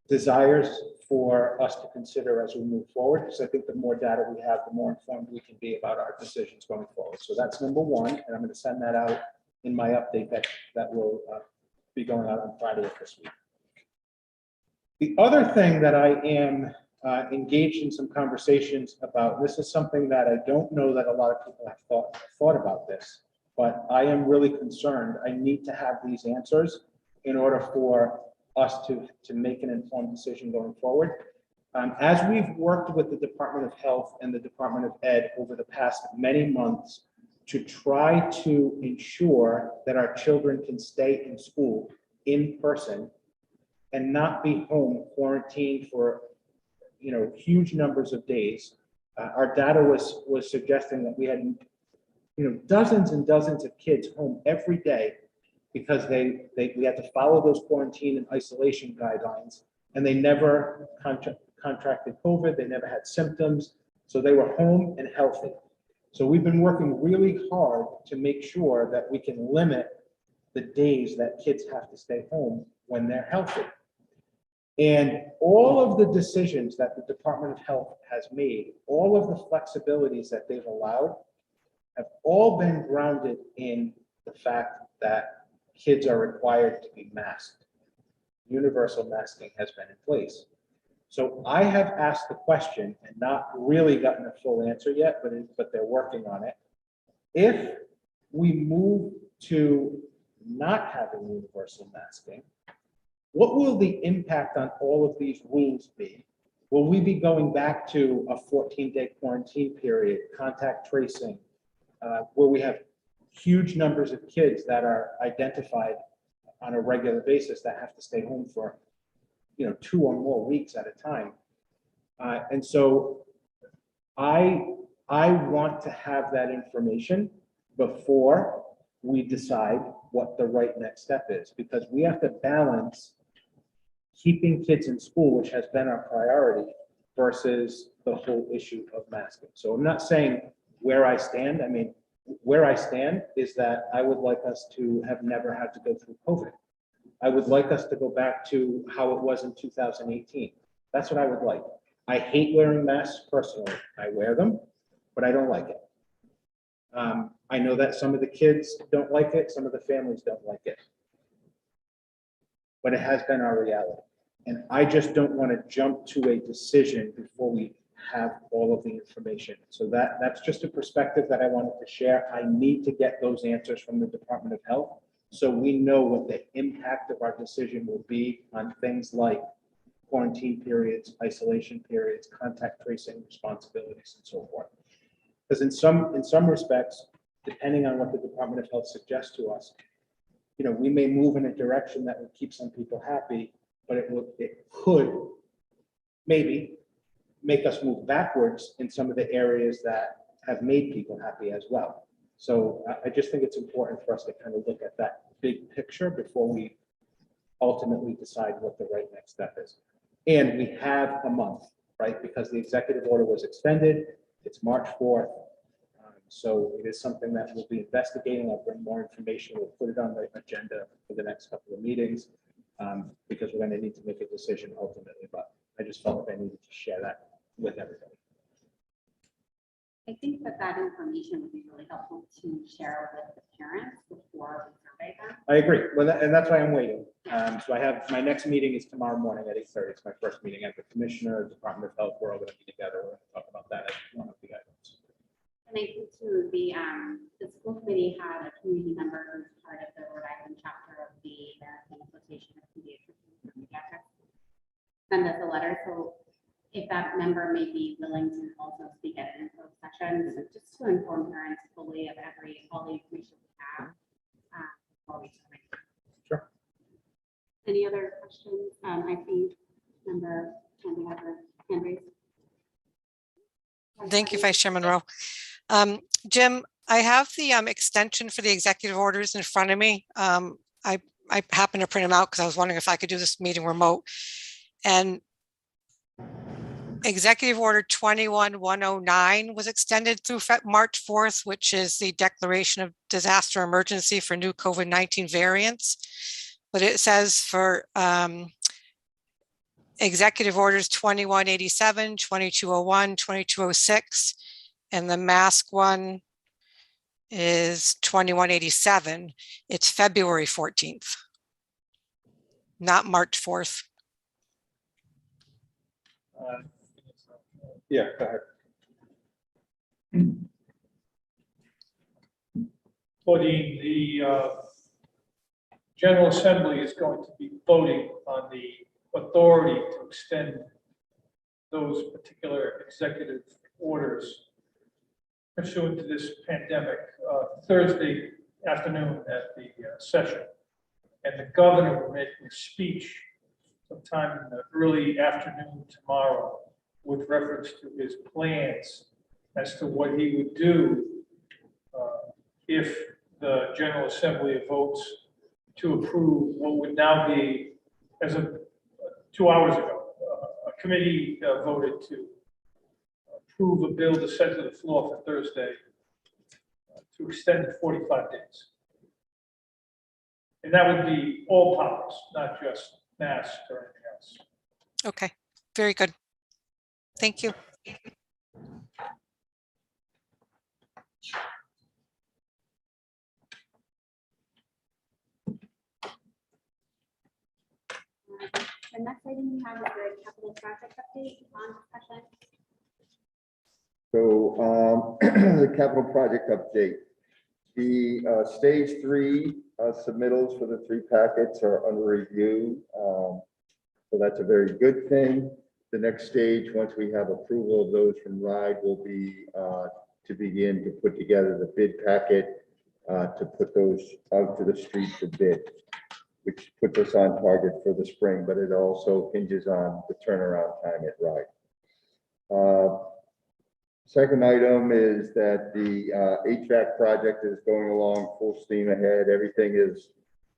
Speaker 6: desires for us to consider as we move forward. Because I think the more data we have, the more informed we can be about our decisions going forward. So that's number one, and I'm going to send that out in my update that will be going out on Friday of this week. The other thing that I am engaged in some conversations about, this is something that I don't know that a lot of people have thought about this, but I am really concerned. I need to have these answers in order for us to make an informed decision going forward. As we've worked with the Department of Health and the Department of Ed over the past many months to try to ensure that our children can stay in school in person and not be home quarantined for huge numbers of days, our data was suggesting that we had dozens and dozens of kids home every day because we had to follow those quarantine and isolation guidelines, and they never contracted COVID, they never had symptoms, so they were home and healthy. So we've been working really hard to make sure that we can limit the days that kids have to stay home when they're healthy. And all of the decisions that the Department of Health has made, all of the flexibilities that they've allowed, have all been grounded in the fact that kids are required to be masked. Universal masking has been in place. So I have asked the question and not really gotten a full answer yet, but they're working on it. If we move to not having universal masking, what will the impact on all of these rules be? Will we be going back to a 14-day quarantine period, contact tracing, where we have huge numbers of kids that are identified on a regular basis that have to stay home for 2 or more weeks at a time? And so I want to have that information before we decide what the right next step is, because we have to balance keeping kids in school, which has been our priority, versus the whole issue of masking. So I'm not saying where I stand. I mean, where I stand is that I would like us to have never had to go through COVID. I would like us to go back to how it was in 2018. That's what I would like. I hate wearing masks personally. I wear them, but I don't like it. I know that some of the kids don't like it, some of the families don't like it. But it has been our reality. And I just don't want to jump to a decision before we have all of the information. So that's just a perspective that I wanted to share. I need to get those answers from the Department of Health so we know what the impact of our decision will be on things like quarantine periods, isolation periods, contact tracing responsibilities, and so forth. Because in some respects, depending on what the Department of Health suggests to us, we may move in a direction that would keep some people happy, but it could maybe make us move backwards in some of the areas that have made people happy as well. So I just think it's important for us to kind of look at that big picture before we ultimately decide what the right next step is. And we have a month, right? Because the executive order was extended. It's March 4th. So it is something that we'll be investigating. I'll bring more information. We'll put it on the agenda for the next couple of meetings because we're going to need to make a decision ultimately. But I just felt like I needed to share that with everybody.
Speaker 1: I think that information would be really helpful to share with the parents before we survey them.
Speaker 6: I agree. Well, and that's why I'm waiting. So I have my next meeting is tomorrow morning at 8:30. It's my first meeting at the Commissioner, Department of Health. We're all going to be together. We're going to talk about that as one of the items.
Speaker 1: And I think too, the school committee had a community member who's part of the Rhode Island chapter of the American Association of Pediatricians and Pediatrics send us a letter. So if that member may be willing to also speak at an info session, so just to inform parents fully of all the information we have before we survey.
Speaker 6: Sure.
Speaker 1: Any other questions? I see member Candy has her hand raised.
Speaker 5: Thank you, Vice Chairman Rowe. Jim, I have the extension for the executive orders in front of me. I happened to print them out because I was wondering if I could do this meeting remote. And Executive Order 21-109 was extended through March 4th, which is the declaration of disaster emergency for new COVID-19 variants. But it says for Executive Orders 2187, 2201, 2206, and the mask one is 2187. It's February 14th, not March 4th.
Speaker 6: Yeah, go ahead.
Speaker 2: Well, the General Assembly is going to be voting on the authority to extend those particular executive orders pursuant to this pandemic Thursday afternoon at the session. And the governor will make a speech sometime in the early afternoon tomorrow with reference to his plans as to what he would do if the General Assembly votes to approve what would now be, as of 2 hours ago, a committee voted to approve a bill to send to the floor for Thursday to extend it 45 days. And that would be all powers, not just masks or anything else.
Speaker 5: Okay, very good. Thank you.
Speaker 1: The next item we have is the capital project update on discussion.
Speaker 3: So the capital project update. The stage 3 submittals for the 3 packets are under review. So that's a very good thing. The next stage, once we have approval of those from RIDE, will be to begin to put together the bid packet to put those out to the street for bid, which puts us on target for the spring, but it also hinges on the turnaround time at RIDE. Second item is that the HVAC project is going along full steam ahead. Everything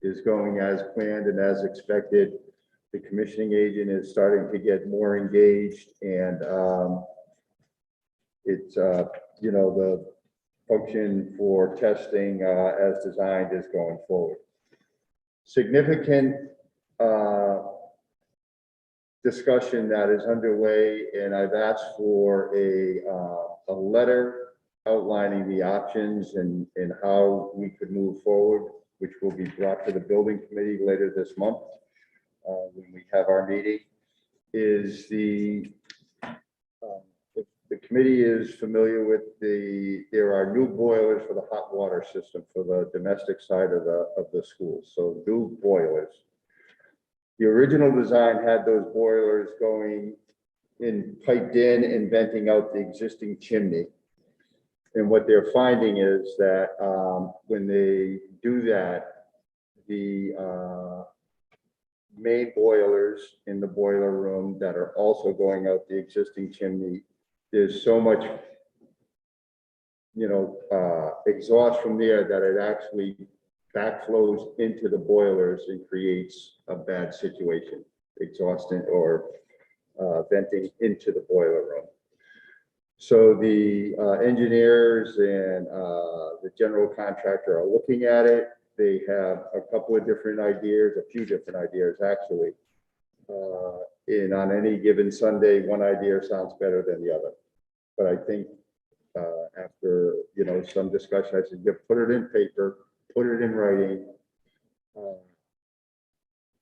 Speaker 3: is going as planned and as expected. The commissioning agent is starting to get more engaged, and it's the function for testing as designed is going forward. Significant discussion that is underway, and I've asked for a letter outlining the options and how we could move forward, which will be brought to the building committee later this month when we have our meeting. Is the committee is familiar with there are new boilers for the hot water system for the domestic side of the school. So new boilers. The original design had those boilers going in, piped in and venting out the existing chimney. And what they're finding is that when they do that, the main boilers in the boiler room that are also going out the existing chimney, there's so much, exhaust from there that it actually backflows into the boilers and creates a bad situation, exhausting or venting into the boiler room. So the engineers and the general contractor are looking at it. They have a couple of different ideas, a few different ideas actually. And on any given Sunday, one idea sounds better than the other. But I think after some discussion, I said, put it in paper, put it in writing,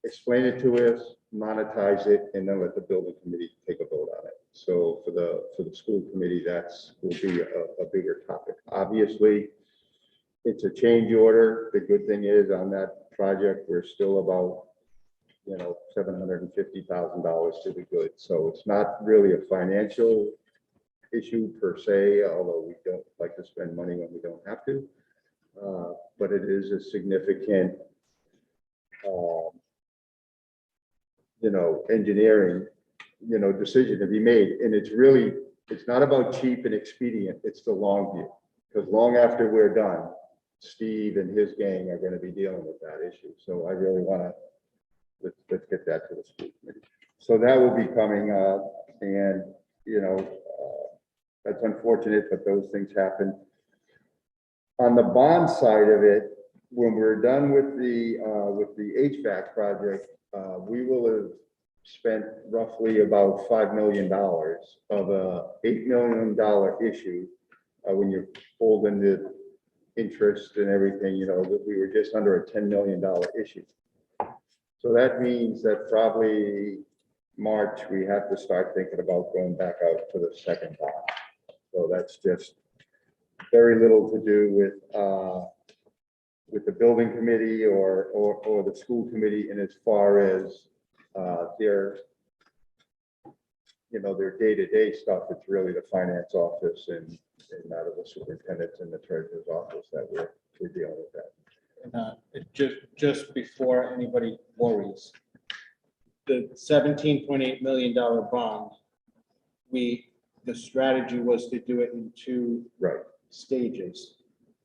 Speaker 3: explain it to us, monetize it, and then let the building committee take a vote on it. So for the school committee, will be a bigger topic. Obviously, it's a change order. The good thing is on that project, we're still about $750,000 to the good. So it's not really a financial issue per se, although we don't like to spend money when we don't have to. But it is a significant, engineering, decision to be made. And it's not about cheap and expedient. It's the long view. Because long after we're done, Steve and his gang are going to be dealing with that issue. So I really want to, let's get that to the school committee. So that will be coming up, and that's unfortunate, but those things happen. On the bond side of it, when we're done with the HVAC project, we will have spent roughly about $5 million of a $8 million issue. When you fold in the interest and everything, that we were just under a $10 million issue. So that means that probably March, we have to start thinking about going back out for the second bond. So that's just very little to do with the building committee or the school committee. And as far as their day-to-day stuff, it's really the finance office and out of the superintendent's and the treasurer's office that we're dealing with that.
Speaker 6: Just before anybody worries, the $17.8 million bond, the strategy was to do it in two stages.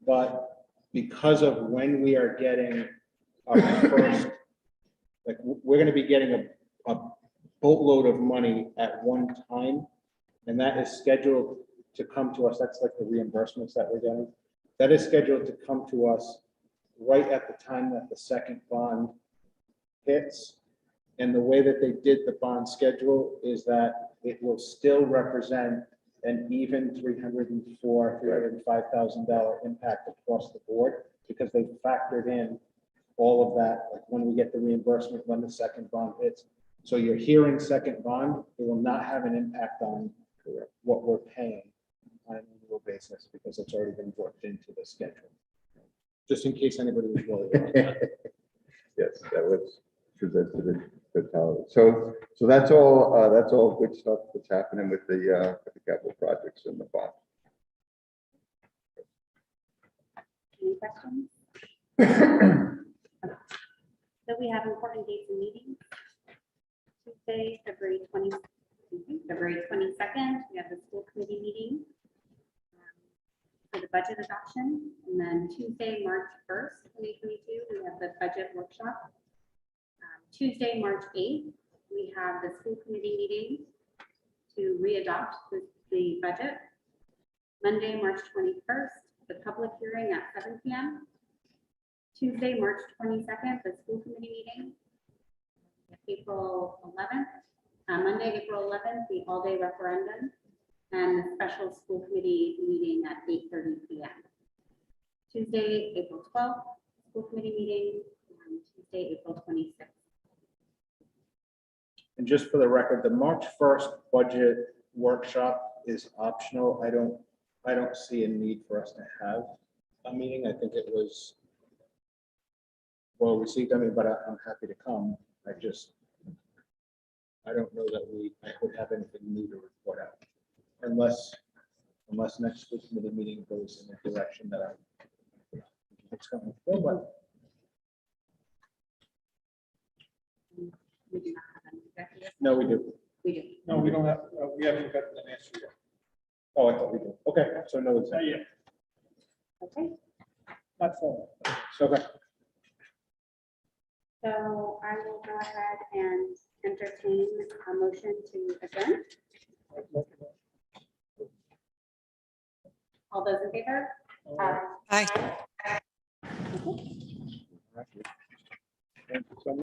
Speaker 6: But because of when we are getting our first, we're going to be getting a boatload of money at one time, and that is scheduled to come to us. That's like the reimbursements that we're getting. That is scheduled to come to us right at the time that the second bond hits. And the way that they did the bond schedule is that it will still represent an even $305,000 impact across the board, because they factored in all of that, like when we get the reimbursement, when the second bond hits. So you're hearing second bond, it will not have an impact on what we're paying on an annual basis, because it's already been worked into the schedule. Just in case anybody was worried about that.
Speaker 3: Yes, that was presented to the town. So that's all good stuff that's happening with the capital projects in the bond.
Speaker 1: Any questions? So we have important dates and meetings. Tuesday, February 22nd, we have the school committee meeting for the budget adoption. And then Tuesday, March 1st, 2022, we have the budget workshop. Tuesday, March 8th, we have the school committee meeting to re-adopt the budget. Monday, March 21st, the public hearing at 7 p.m. Tuesday, March 22nd, the school committee meeting. April 11th, Monday, April 11th, the all-day referendum, and the special school committee meeting at 8:30 p.m. Tuesday, April 12th, school committee meeting, and Tuesday, April 26th.
Speaker 6: And just for the record, the March 1st budget workshop is optional. I don't see a need for us to have a meeting. I think it was well received. I mean, but I'm happy to come. I don't know that I would have anything new to report out unless unless next school committee meeting goes in the direction that it's going. But
Speaker 1: We do not have an executive.
Speaker 6: no, we do.
Speaker 1: We do.
Speaker 2: No, we don't have, we haven't gotten an answer yet.
Speaker 6: Oh, I thought we did. Okay, so no, it's
Speaker 2: Not yet,
Speaker 1: Okay,
Speaker 2: not formal.
Speaker 6: okay.
Speaker 1: so I will go ahead and entertain a motion to adjourn. All those in favor?
Speaker 5: Aye.
Speaker 6: Thank you so much.